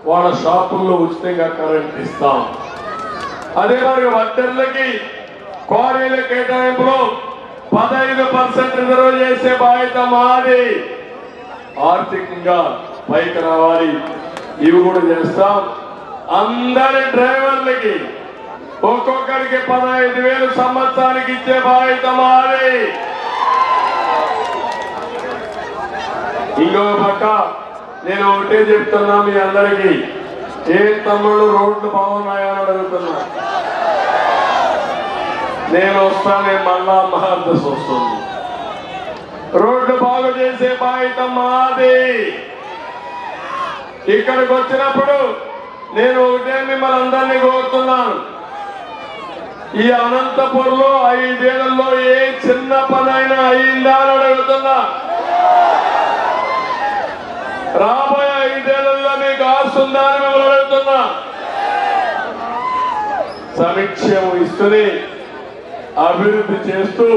వాళ్ళ షాపుల్లో ఉచితంగా కరెంట్ ఇస్తాం. అదే మరి వర్కర్లకి క్వారీల కేటాయింపులో 15% రిజర్వ్ చేసే బాధ్యత మాది. ఆర్థికంగా పైకి రావాలి, ఇవి కూడా చేస్తాం. అందరి డ్రైవర్లకి ఒక్కొక్కరికి 15,000 సంవత్సరానికి ఇచ్చే బాధ్యత మాది. ఇంకో పక్క నేను ఒకటే చెప్తున్నా మీ అందరికీ, ఏ తమ్ముళ్ళు రోడ్లు బాగున్నాయని అడుగుతున్నా. నేను వస్తానే మళ్ళా మహాదశ వస్తుంది. రోడ్లు బాగు చేసే బాధ్యత మాది. ఇక్కడికి వచ్చినప్పుడు నేను ఒకటే మిమ్మల్ని అందరినీ కోరుతున్నాను, ఈ అనంతపూర్లో 5 ఏళ్లలో ఏ చిన్న పనైనా అయిందా అని అడుగుతున్నా. రాబోయే 5 ఏళ్లలో మీకు ఆశ ఉందా అని మిమ్మల్ని అడుగుతున్నా. సమీక్ష ఇస్తూనే అభివృద్ధి చేస్తూ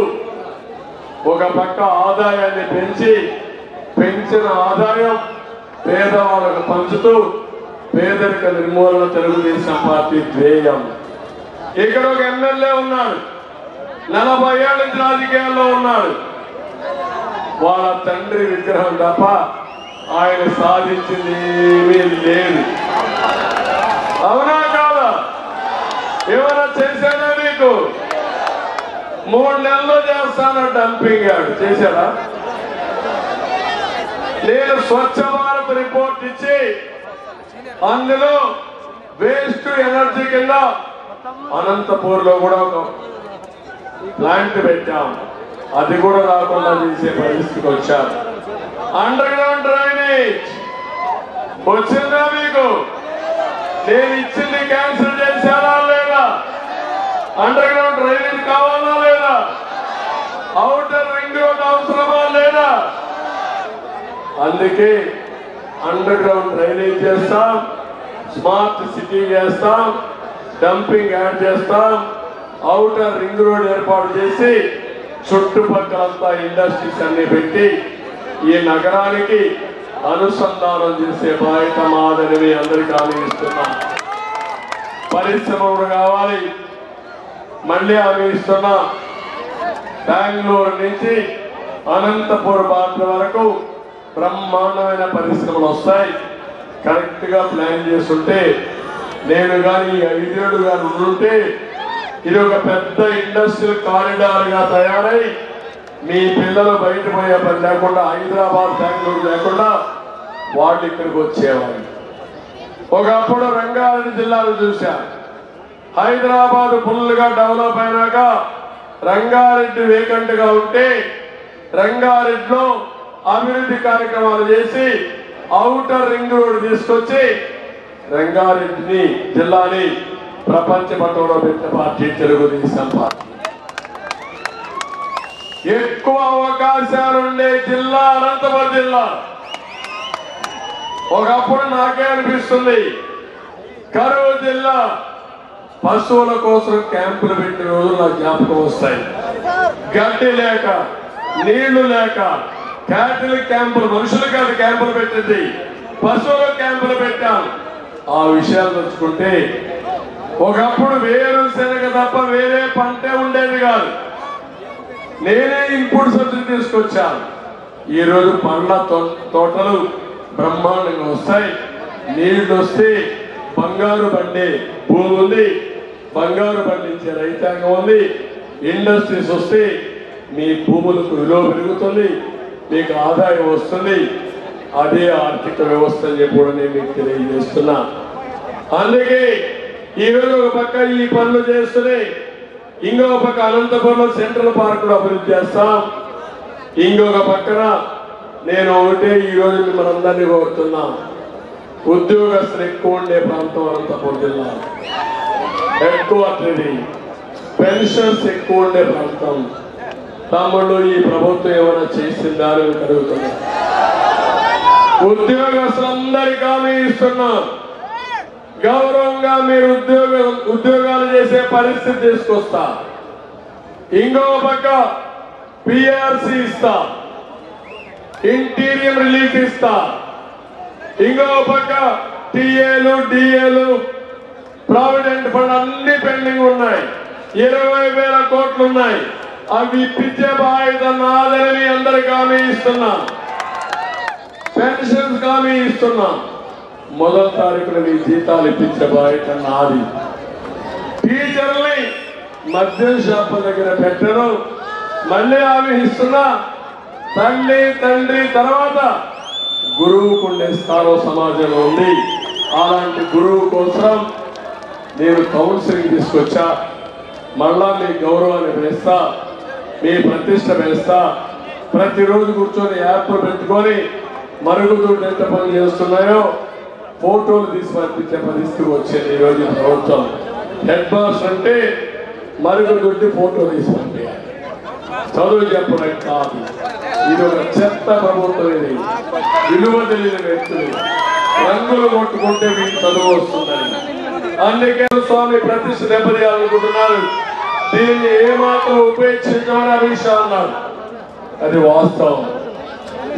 ఒక పక్క ఆదాయాన్ని పెంచిన ఆదాయం పేదవాళ్ళకు పంచుతూ పేదరిక నిర్మూలన తెలుగుదేశం పార్టీ ధ్యేయం. ఇక్కడ ఒక ఎమ్మెల్యే ఉన్నాడు, 40 ఏళ్ళ నుంచి రాజకీయాల్లో ఉన్నాడు. వాళ్ళ తండ్రి విగ్రహం తప్ప ఆయన సాధించింది ఏమీ లేదు. అవునా కాదా? ఏమైనా చేశాడా మీకు? 3 నెలల్లో చేస్తాను డంపింగ్ యార్డ్ చేశారా? నేను స్వచ్ఛ భారత్ రిపోర్ట్ ఇచ్చి అందులో వేస్ట్ ఎనర్జీ కింద అనంతపూర్ లో కూడా ఒక ప్లాంట్ పెట్టాం. అది కూడా రాకుండా చేసే పరిస్థితికి వచ్చారు. అండర్ గ్రౌండ్ డ్రైనేజ్ వచ్చిందా మీకు? నేను ఇచ్చింది క్యాన్సిల్ చేశారా లేదా? అండర్ గ్రౌండ్ డ్రైనేజ్ కావాలా లేదా? ఔటర్ రింగ్ రోడ్ అవసరమా లేదా? అందుకే అండర్ గ్రౌండ్ డ్రైనేజ్ చేస్తాం, స్మార్ట్ సిటీ చేస్తాం, డంపింగ్ యాడ్ చేస్తాం, ఔటర్ రింగ్ రోడ్ ఏర్పాటు చేసి చుట్టుపక్కలంతా ఇండస్ట్రీస్ అన్ని పెట్టి ఈ నగరానికి అనుసంధానం చేసే బాధ్యత మాదని మీ అందరికీ హామీ ఇస్తున్నాం. పరిశ్రమలు కావాలి, మళ్ళీ హామీ ఇస్తున్నా. బెంగళూరు నుంచి అనంతపూర్ బార్డర్ వరకు బ్రహ్మాండమైన పరిశ్రమలు వస్తాయి. కరెక్ట్ గా ప్లాన్ చేస్తుంటే నేను కానీ 5 ఏళ్ళు కానీ ఉంటే ఇది ఒక పెద్ద ఇండస్ట్రియల్ కారిడార్ గా తయారై మీ పిల్లలు బయట పోయే పని లేకుండా, హైదరాబాద్ బెంగళూరు లేకుండా వాళ్ళు ఇక్కడికి వచ్చేవాళ్ళు. ఒకప్పుడు రంగారెడ్డి జిల్లాలో చూశారు. హైదరాబాద్ ఫుల్ గా డెవలప్ అయినాక రంగారెడ్డి వేకెంట్ గా ఉంటే రంగారెడ్డిలో అభివృద్ధి కార్యక్రమాలు చేసి ఔటర్ రింగ్ రోడ్ తీసుకొచ్చి రంగారెడ్డిని జిల్లాని ప్రపంచ పటంలో పెట్టిన పార్టీ తెలుగుదేశం పార్టీ. ఎక్కువ అవకాశాలుండే జిల్లా అనంతపురం జిల్లా. ఒకప్పుడు నాకే అనిపిస్తుంది కరువు జిల్లా, పశువుల కోసం క్యాంపులు పెట్టిన రోజులు నాకు జ్ఞాపకం వస్తాయి. గడ్డి లేక, నీళ్లు లేక క్యాటిల్ క్యాంపులు, మనుషులు కాదు క్యాంపులు పెట్టింది, పశువుల క్యాంపులు పెట్టాం. ఆ విషయాలు తెచ్చుకుంటే ఒకప్పుడు వేరుశనగ తప్ప వేరే పంటే ఉండేది కాదు. నేనే ఇన్పుట్ సబ్సిడీ తీసుకొచ్చాను. ఈరోజు పండ్ల తోటలు బ్రహ్మాండంగా వస్తాయి. నీళ్లు వస్తే బంగారు పండే భూమి ఉంది, బంగారు పండించే రైతాంగం ఉంది. ఇండస్ట్రీస్ వస్తే మీ భూములకు విలువ పెరుగుతుంది, మీకు ఆదాయం వస్తుంది. అదే ఆర్థిక వ్యవస్థ అని చెప్పి కూడా నేను మీకు తెలియజేస్తున్నా. అందుకే ఈరోజు ఒక పక్క ఈ పనులు చేస్తూనే ఇంకొక పక్క అనంతపురంలో సెంట్రల్ పార్క్ కూడా అభివృద్ధి చేస్తాం. ఇంకొక పక్కన నేను ఒకటే ఈరోజు మిమ్మల్ని అందరినీ కోరుతున్నా, ఉద్యోగస్తులు ఎక్కువ ఉండే ప్రాంతం అనంతపురం జిల్లా, ఎక్కువ పెన్షన్స్ ఎక్కువ ఉండే ప్రాంతం. తమ్ముళ్ళు ఈ ప్రభుత్వం ఏమైనా చేసిందా అని అడుగుతున్నా. ఉద్యోగస్తులందరికీ హామీ ఇస్తున్నా, గౌరవంగా మీరు ఉద్యోగాలు చేసే పరిస్థితి తీసుకొస్తా. ఇంకో పక్క పిఆర్సి ఇస్తా, ఇంటీరియం రిలీఫ్ ఇస్తా. ఇంకో పక్క టీఏలు, డిఏలు, ప్రావిడెంట్ ఫండ్ అన్ని పెండింగ్ ఉన్నాయి. 20,000 కోట్లు ఉన్నాయి. అవి ఇప్పించే బాధ్యత నాదని అందరికి హామీ ఇస్తున్నా. పెన్షన్స్ హామీ ఇస్తున్నా. మొదటి తారీఖున మీ జీతాలు ఇప్పించే బాధ్యత నాది. టీచర్ని మద్యం షాపుల దగ్గర పెట్టడం మళ్ళీ హామీ ఇస్తున్నా. తల్లి తండ్రి తర్వాత గురువుకుండే స్థానం సమాజంలో ఉంది. అలాంటి గురువు కోసం నేను కౌన్సిలింగ్ తీసుకొచ్చా. మళ్ళా మీ గౌరవాన్ని పెంచుతా, మీ ప్రతిష్ట పెంచుతా. ప్రతిరోజు కూర్చొని యాప్లు పెట్టుకొని మరుగుదొడ్లు ఎంత పని చేస్తున్నాయో ఫోటోలు తీసి పంపించే పరిస్థితి వచ్చేది. ఈరోజు ప్రభుత్వం హెడ్ మాస్టర్ అంటే మరుగుదొడ్డి ఫోటో తీసి పంపించాలి, చదువు చెప్పడం కాదు. ఇది ఒక చెత్త ప్రభుత్వం. ఇది విలువ తెలియని వ్యక్తులు రంగులు కొట్టుకుంటే మీకు చదువు వస్తుందని అందుకే స్వామి ప్రతిష్ఠ దెబ్బతీయాలనుకుంటున్నారు. దీన్ని ఏమాత్రం ఉపేక్షించమని అభిషా అన్నారు. అది వాస్తవం.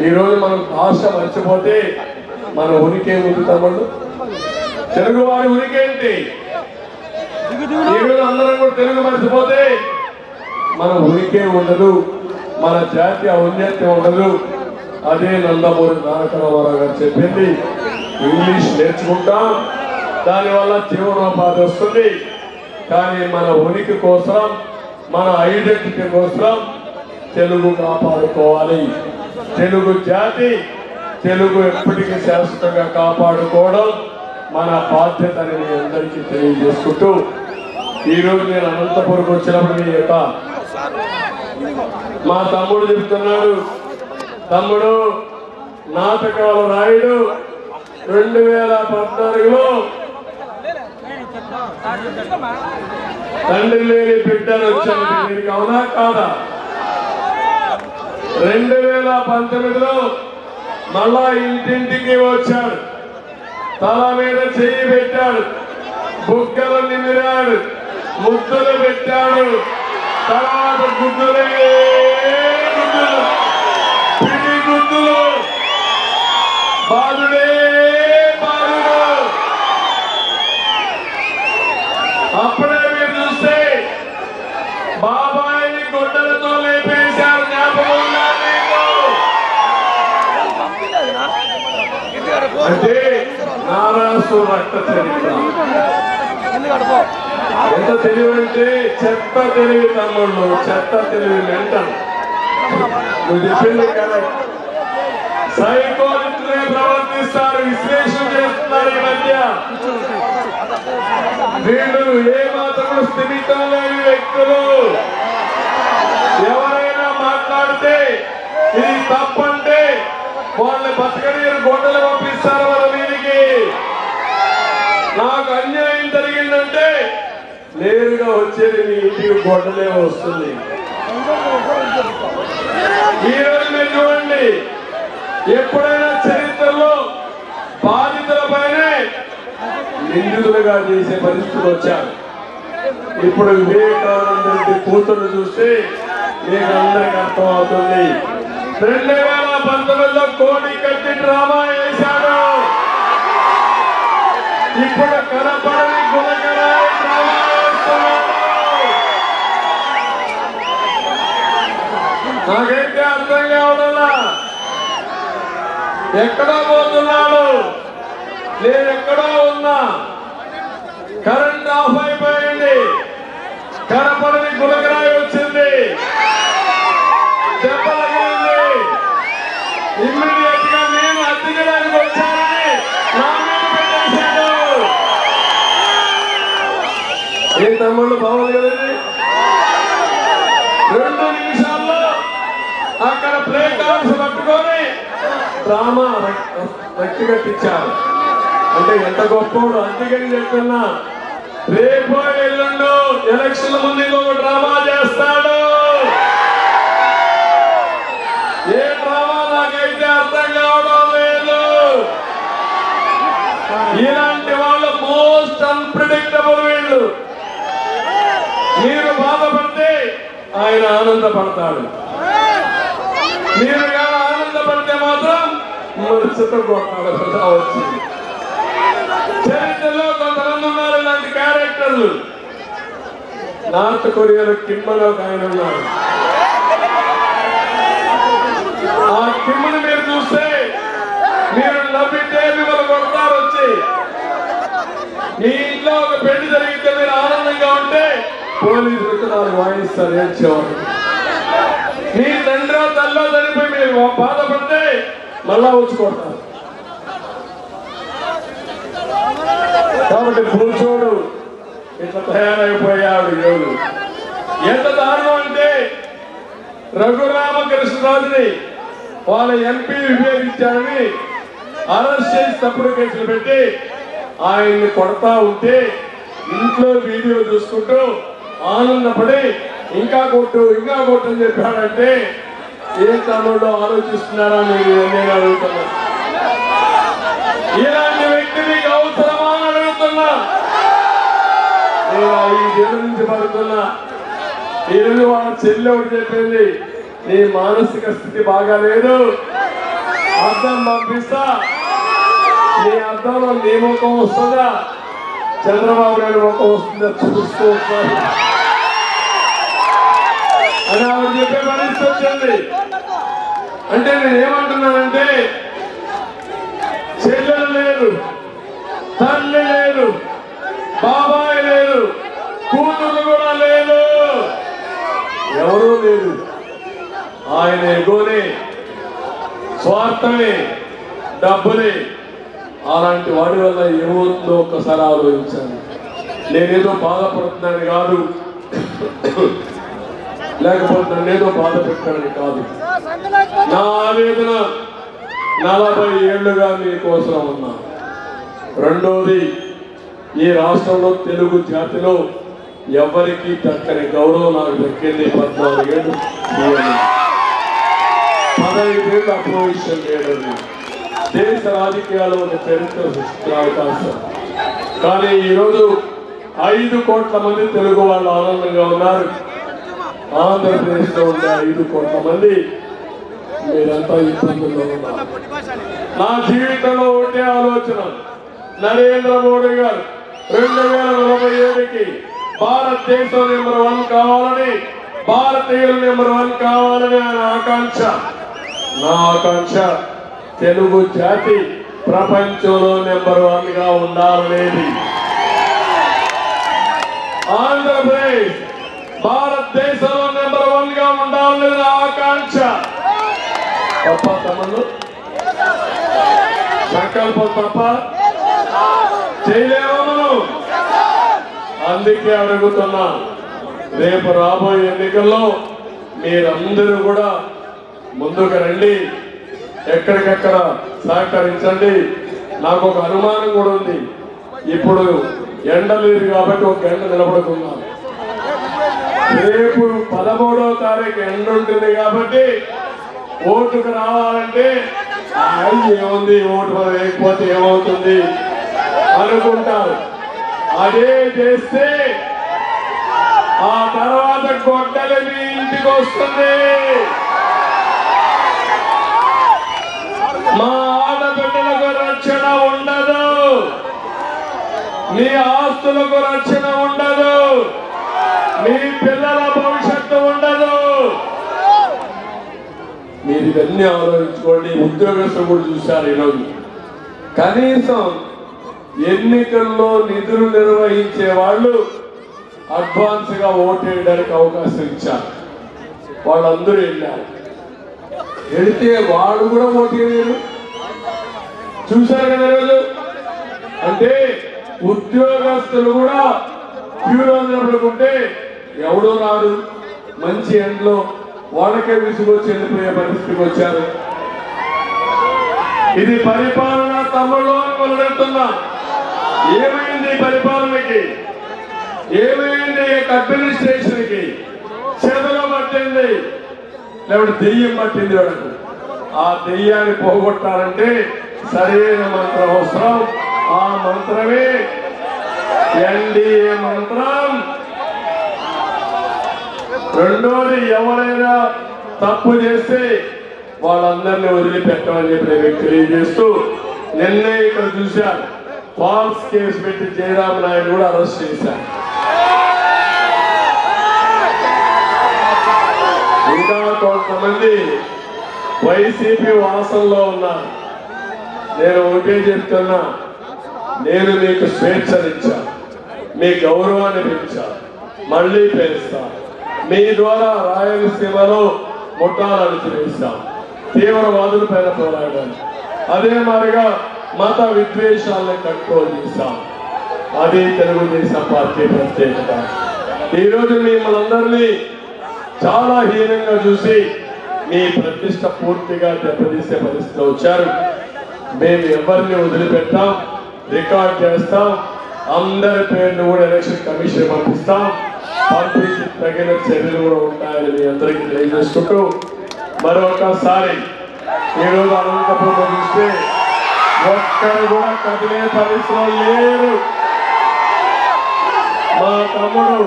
ఈరోజు మనం భాష మర్చిపోతే మన ఉనికి ఏముంది తమ్ముళ్ళు? తెలుగు వారి ఉనికి ఏంటి? ఈరోజు అందరం కూడా తెలుగు మర్చిపోతే మన ఉనికే ఉండదు, మన జాతీయ ఔన్నత్యం ఉండదు. అదే నందమూరి తారక రామారావు గారు చెప్పింది. ఇంగ్లీష్ నేర్చుకుంటాం, దానివల్ల జీవనోపాధి వస్తుంది. కానీ మన ఉనికి కోసం, మన ఐడెంటిటీ కోసం తెలుగు కాపాడుకోవాలి. తెలుగు జాతి, తెలుగు ఎప్పటికీ శాశ్వతంగా కాపాడుకోవడం మన బాధ్యత అని మీ అందరికీ తెలియజేసుకుంటూ, ఈరోజు నేను అనంతపురంకి వచ్చినప్పుడు మీ యొక్క మా తమ్ముడు చెప్తున్నాడు, తమ్ముడు నాటకాల రాయుడు 2014లో తండ్రి లేని బిడ్డను వచ్చాను. దీనికి అవునా కాదా? 2019లో మళ్ళా ఇంటింటికి వచ్చాడు, తల మీద చెయ్యి పెట్టాడు, బుగ్గలు నిమిరాడు, ముద్దులు పెట్టాడు. తర్వాత గుద్దులే గుద్దులు, పిడి గుద్దులు, బాలుడే బాలుడు. అప్పుడే మీరు చూస్తే బాబాయిని గొడ్డలతో లేపేశారు. జ్ఞాపకం అంటే నారాసు రక్త చరిత్ర. ఎంత తెలివి అంటే చెత్త తెలివి తమ్ముళ్ళు, చెత్త తెలివి మెంటల్. నువ్వు చెప్పింది కదా, సైకోనిస్టులే ప్రవర్తిస్తారు, విశ్లేషణ చేస్తున్నారు. ఈ మధ్య వీళ్ళు ఏ మాత్రం స్థిమితం లేని వ్యక్తులు. ఎవరైనా మాట్లాడితే ఇది తప్పంటే వాళ్ళని బతకనీరు గొడ్డలు పంపిస్తారు వాళ్ళ మీదికి. నాకు అన్యాయం జరిగిందంటే నేరుగా వచ్చేది మీ ఇంటికి గొడ్డలే వస్తుంది. ఈరోజు మీరు చూడండి, ఎప్పుడైనా చరిత్రలో బాధితులపైనే నిందితులుగా చేసే పరిస్థితులు వచ్చారు. ఇప్పుడు వివేకానంద రెడ్డి కూతురు చూస్తే మీకు అందరికి అర్థం అవుతుంది. 2019లో కోడి కట్టి డ్రామా వేశాడు. ఇప్పుడు కనపడని గుణకరాయి డ్రామా వేస్తున్నాడు. నాకైతే అర్థం కావడంలా. ఎక్కడో పోతున్నాడు, నేను ఎక్కడో ఉన్నా. కరెంట్ ఆఫ్ అయిపోయింది, కనపడని గుణకరాయి వచ్చింది, దెబ్బలగింది. ఇమ్మీడియట్ గా నేను అద్దెకి వచ్చానని నా మీద పెట్టేశాడు. ఏ తమ్ముళ్ళు బాగుంది కదండి? 2 నిమిషాల్లో అక్కడ ప్లే కార్డ్స్ పట్టుకొని డ్రామా రక్తి కట్టించారు. అంటే ఎంత గొప్పవాడు. అందుకని చెప్తున్నా, రేపు ఎల్లుండు ఎలక్షన్ ముందు ఇంకొక డ్రామా చేస్తాడు. ఏ డ్రామా నాకైతే అర్థం కావడం లేదు. ఇలాంటి వాళ్ళు మోస్ట్ అన్ప్రిడిక్టబుల్. వీళ్ళు మీరు బాధపడితే ఆయన ఆనందపడతాడు, మీరు కానీ ఆనందపడితే మాత్రం మరుసటి వచ్చింది. చరిత్రలో కొంతమంది ఉన్నారు ఇలాంటి క్యారెక్టర్లు. నార్త్ కొరియాలో కిమ్మలో ఒక ఆయన ఉన్నారు. ఆ కిమ్మని మీరు చూస్తే మీరు నవ్వితే మిమ్మల్ని కొడతారు వచ్చి. మీ ఇంట్లో ఒక పెళ్లి జరిగితే మీరు ఆనందంగా ఉంటే పోలీసులకు 4 వాయిస్తారు ఏడ్చేవారు. మీ తండ్రి తల్లో చనిపోయి మీరు బాధపడితే మళ్ళా వచ్చి కొడతారు. కాబట్టి కూర్చోడు ఇట్లా తయారైపోయాడు. ఎవరు ఎంత దారుణం అంటే, రఘురామకృష్ణరాజుని వాళ్ళ ఎంపీ విభేదించారని అరెస్ట్ చేసి తప్పుడు కేసులు పెట్టి ఆయన్ని కొడతా ఉంటే ఇంట్లో వీడియో చూసుకుంటూ ఆనందపడి ఇంకా కొట్టు అని చెప్పాడంటే ఏ తమ్ముళ్ళు ఆలోచిస్తున్నారా మీరు? నేను అడుగుతున్నా, ఇలాంటి వ్యక్తి మీకు అవసరమా అని అడుగుతున్నా. నేను 5 ఏళ్ళ నుంచి పడుతున్నా. ఈరోజు వాళ్ళ చెల్లి ఒకటి చెప్పింది, నీ మానసిక స్థితి బాగాలేదు, అర్థం పంపిస్తా, నీ అర్థంలో నీ ముఖం వస్తుందా, చంద్రబాబు నాయుడు ముఖం వస్తుందా చూస్తూ వస్తారు అని ఆవిడ చెప్పే పరిస్థితి వచ్చింది. అంటే నేనేమంటున్నానంటే, చెల్లెలు లేరు, తల్లి లేరు, బాబాయ్ లేరు, కూతురు కూడా లేదు, ఎవరూ లేదు. ఆయన ఎగోనే, స్వార్థమే, డబ్బులే. అలాంటి వాడి వల్ల ఏమవుతుందో ఒక్కసారి ఆలోచించాను. నేనేదో బాధపడుతున్నాను కాదు, లేకపోతే నన్నేదో బాధ పెట్టానని కాదు. నా ఆవేదన 40 ఏళ్లుగా మీకోసం ఉన్నా. రెండోది, ఈ రాష్ట్రంలో తెలుగు జాతిలో ఎవరికి దక్కని గౌరవం నాకు దక్కింది 14 ఏళ్ళు. 15 ఏళ్ళు అపోజిషన్ లీడర్, దేశ రాజకీయాల్లో ఒక చరిత్ర సృష్టించే అవకాశం. కానీ ఈరోజు 5 కోట్ల మంది తెలుగు వాళ్ళు ఆనందంగా ఉన్నారు. ఆంధ్రప్రదేశ్ లో ఉండే 5 కోట్ల మంది మీరంతా ఇబ్బందుల్లో ఉన్నారు. నా జీవితంలో ఉండే ఆలోచన, నరేంద్ర మోడీ గారు 2047కి భారతదేశం నెంబర్ 1 కావాలని, భారతీయులు నెంబర్ 1 కావాలని ఆయన ఆకాంక్ష. నా ఆకాంక్ష తెలుగు జాతి ప్రపంచంలో నెంబర్ 1 గా ఉండాలనేది. ఆంధ్రప్రదేశ్ భారతదేశంలో నెంబర్ 1 గా ఉండాలనేది నా ఆకాంక్ష. తప్ప తమను సంకల్పం తప్ప చేయలేమో మనం. అందుకే అడుగుతున్నా, రేపు రాబోయే ఎన్నికల్లో మీరందరూ కూడా ముందుకు రండి, ఎక్కడికెక్కడ సహకరించండి. నాకు ఒక అనుమానం కూడా ఉంది, ఇప్పుడు ఎండ లేదు కాబట్టి ఒక గంట నిలబడుకున్నాను. రేపు 13వ తారీఖు ఎండ ఉంటుంది కాబట్టి ఓటుకు రావాలంటే ఏముంది, ఓటు వేయకపోతే ఏమవుతుంది అనుకుంటారు. అదే చేస్తే ఆ తర్వాత గొడ్డలి మీ ఇంటికి వస్తుంది. మా ఆడబిడ్డలకు రక్షణ ఉండదు, మీ ఆస్తులకు రక్షణ ఉండదు, మీ పిల్లల భవిష్యత్తు ఉండదు. మీరు ఇవన్నీ ఆలోచించుకోండి. ఉద్యోగస్తులు కూడా చూశారు ఈరోజు. కనీసం ఎన్నికల్లో నిధులు నిర్వహించే వాళ్ళు అడ్వాన్స్ గా ఓటు వేయడానికి అవకాశం ఇచ్చారు. వాళ్ళందరూ వెళ్ళారు. వెళితే వాళ్ళు కూడా ఓటు వేయలేరు. చూశారు కదా ఈరోజు. అంటే ఉద్యోగస్తులు కూడా క్యూలో నిలబడుకుంటే ఎవడో రాడు, మంచి ఎండ్లో వాళ్ళకే విసుగొచ్చి వెళ్ళిపోయే పరిస్థితికి వచ్చారు. ఇది పరిపాలన తమ్ముళ్ళు అని మొదలెడుతున్నా. ఏమైంది పరిపాలనకి, ఏమైంది అడ్మినిస్ట్రేషన్ కి? చేతలో పట్టింది, లేకపోతే దెయ్యం పట్టింది వాళ్ళకు. ఆ దెయ్యాన్ని పోగొట్టాలంటే సరైన మంత్రం అవసరం. ఆ మంత్రమే ఎన్డీఏ మంత్రం. రెండోది, ఎవరైనా తప్పు చేస్తే వాళ్ళందరినీ వదిలిపెట్టమని చెప్పి నేను తెలియజేస్తూ, నిన్నే ఇక్కడ చూశాను, ఫాల్స్ కేసు పెట్టి జయరామ్ నాయుడు కూడా అరెస్ట్ చేశారు. ఇంకా కొంతమంది వైసీపీ వాసనలో ఉన్నారు. నేను ఒకటే చెప్తున్నా, నేను మీకు స్వేచ్ఛనిచ్చా, మీ గౌరవాన్ని పెంచా, మళ్ళీ పెంచుతా. మీ ద్వారా రాయలసీమలో ముఠాలు అణిచివేశాం, తీవ్రవాదుల పైన పోరాడాం, అదే మాదిరిగా మత విద్వేషాలను కంట్రోల్ చేశాం. అది తెలుగుదేశం పార్టీ ప్రత్యేకత. ఈరోజు మిమ్మల్ని అందరినీ చాలా హీనంగా చూసి మీ ప్రతిష్ట పూర్తిగా దెబ్బతీసే పరిస్థితిలో వచ్చారు. మేము ఎవరిని వదిలిపెట్టాం, రికార్డ్ చేస్తాం, అందరి పేర్లు కూడా ఎలక్షన్ కమిషన్ పంపిస్తాం, పంపించి తగిన చర్యలు కూడా ఉంటాయని మీ అందరికీ తెలియజేసుకుంటూ, మరొకసారి ఈరోజు అనంతపురం చూస్తే ఒక్కరు కూడా కదిలే పరిస్థితులు లేరు. మా తమ్ముడు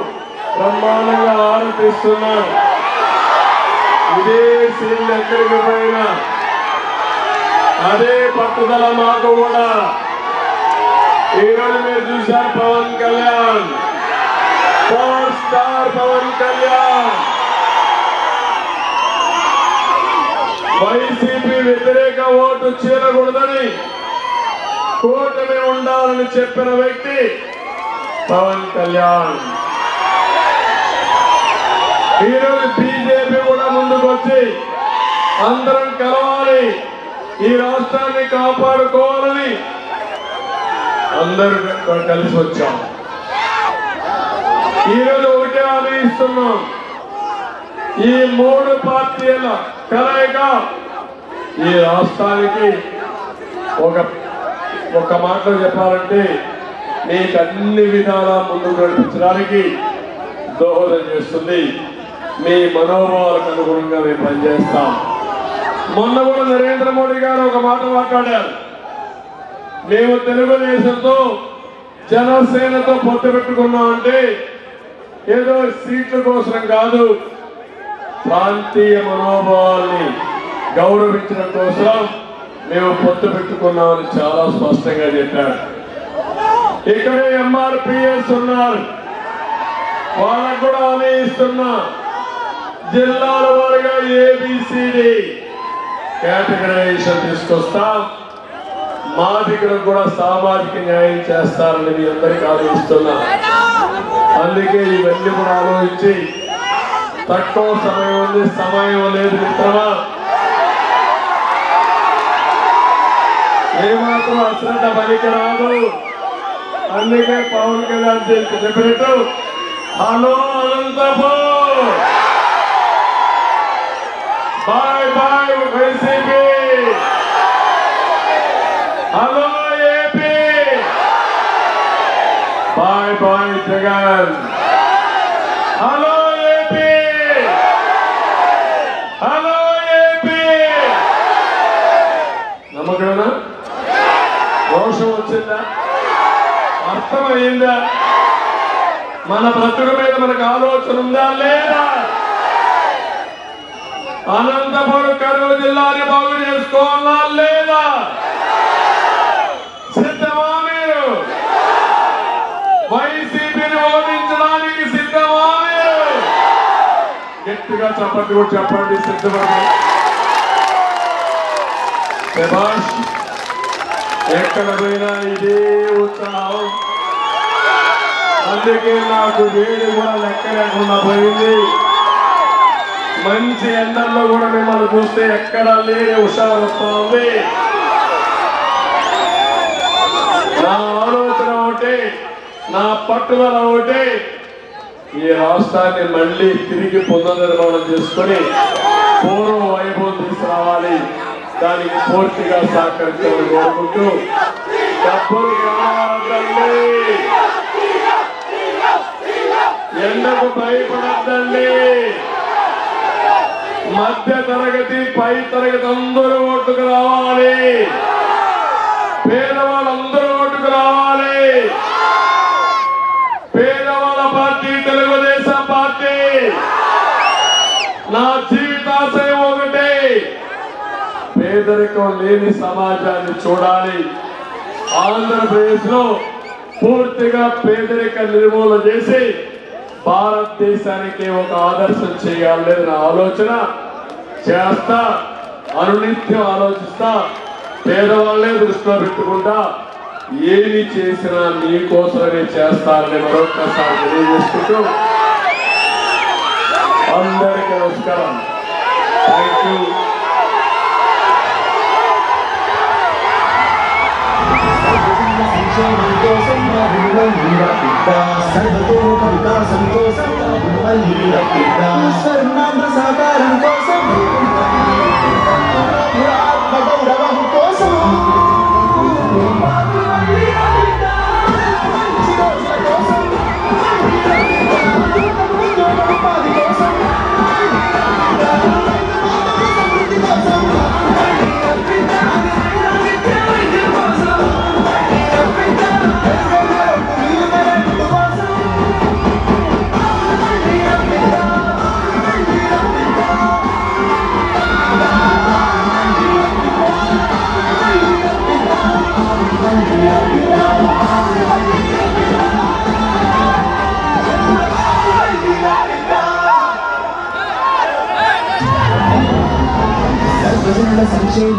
బ్రహ్మాండంగా ఆరాధిస్తున్నాడు. ఇదే సీన్ ఎక్కడికి పోయినా అదే పట్టుదల మాకు కూడా. ఈరోజు మీరు చూశారు Pawan Kalyan, power star Pawan Kalyan YCP వ్యతిరేక ఓటు చేరకూడదని, కూటమి ఉండాలని చెప్పిన వ్యక్తి పవన్ కళ్యాణ్. ఈరోజు బీజేపీ కూడా ముందుకు వచ్చి అందరం కలవాలి, ఈ రాష్ట్రాన్ని కాపాడుకోవాలని అందరూ కలిసి వచ్చాం. ఈరోజు ఒకటే ఆలోచిస్తున్నాం, ఈ మూడు పార్టీల కలయిక ఈ రాష్ట్రానికి ఒక మాటలో చెప్పాలంటే మీకు అన్ని విధాలా ముందుకు నడిపించడానికి దోహదం చేస్తుంది. మీ మనోభావాలకు అనుగుణంగా మేము పనిచేస్తాం. మొన్న కూడా నరేంద్ర మోడీ గారు ఒక మాట మాట్లాడారు, మేము తెలుగుదేశంతో జనసేనతో పొత్తు పెట్టుకున్నామంటే ఏదో సీట్ల కోసం కాదు, ప్రాంతీయ మనోభావాల్ని గౌరవించడం కోసం మేము పొత్తు పెట్టుకున్నామని చాలా స్పష్టంగా చెప్పారు. ఇక్కడే ఎంఆర్పిఎస్ ఉన్నారు, వాళ్ళకు కూడా హామీ ఇస్తున్నా, జిల్లాల వారిగా ఏబిసిడి కేటగరైజేషన్ తీసుకొస్తాం, మా దగ్గర కూడా సామాజిక న్యాయం చేస్తారని మీ అందరికీ ఆలోచిస్తున్నా. అందుకే ఇవన్నీ కూడా ఆలోచించి, తక్కువ సమయం ఉంది, సమయం లేదు మిత్రమా, ఏమాత్రం అశ్రద్ధ పనికి రాదు. అందుకే పవన్ కళ్యాణ్ చెప్పినట్టు hello Anantapur, bye bye YCP, hello AP, bye bye Jagan, hello AP, hello AP. నమ్మకమేనా? రోషం వచ్చిందా? అర్థమైందా? మన బ్రతుకు మీద మనకు ఆలోచన ఉందా లేదా? అనంతపురం కర్నూలు జిల్లాని బాగు చేసుకోవాలా లేదా? సిద్ధమా మీరు? వైసీపీని ఓడించడానికి సిద్ధమా మీరు? గట్టిగా చెప్పండి, కూడా చెప్పండి, సిద్ధమని. శభాష్. ఎక్కడ పోయినా ఇదే ఉత్సాహం. అందుకే నాకు వేడి కూడా లెక్క లేకుండా పోయింది. మంచి ఎండల్లో కూడా మిమ్మల్ని చూస్తే ఎక్కడా లేని హుషారు వస్తుంది. నా ఆలోచన ఒకటి, నా పట్టుదల ఒకటి, ఈ రాష్ట్రాన్ని మళ్ళీ తిరిగి పునర్నిర్మాణం చేసుకుని పూర్వ వైభవం తీసుకురావాలి. దానికి పూర్తిగా సహకరించాలని కోరుకుంటూ, డబ్బులు కావాలండి, ఎండకు భయపడద్దండి, మధ్య తరగతి పై తరగతి అందరూ ఓటుకు రావాలి, పేదవాళ్ళందరూ ఓటుకు రావాలి. పేదవాళ్ళ పార్టీ తెలుగుదేశం పార్టీ. నా జీవితాశయం ఒకటే, పేదరికం లేని సమాజాన్ని చూడాలి. ఆంధ్రప్రదేశ్ లో పూర్తిగా పేదరిక నిర్మూలన చేసి భారతదేశానికి ఒక ఆదర్శం చేయాలనేది నా ఆలోచన. చేస్తా, అనునిత్యం ఆలోచిస్తా, పేదవాళ్ళే దృష్టిలో పెట్టుకుంటా, ఏమి చేసినా మీకోసమే చేస్తారని మరొక్కసారి తెలియజేసుకుంటూ అందరికీ నమస్కారం. Thank you. సాకారం కోసం ఆత్మగౌరవం కోసం ప్రజల సంక్షేమ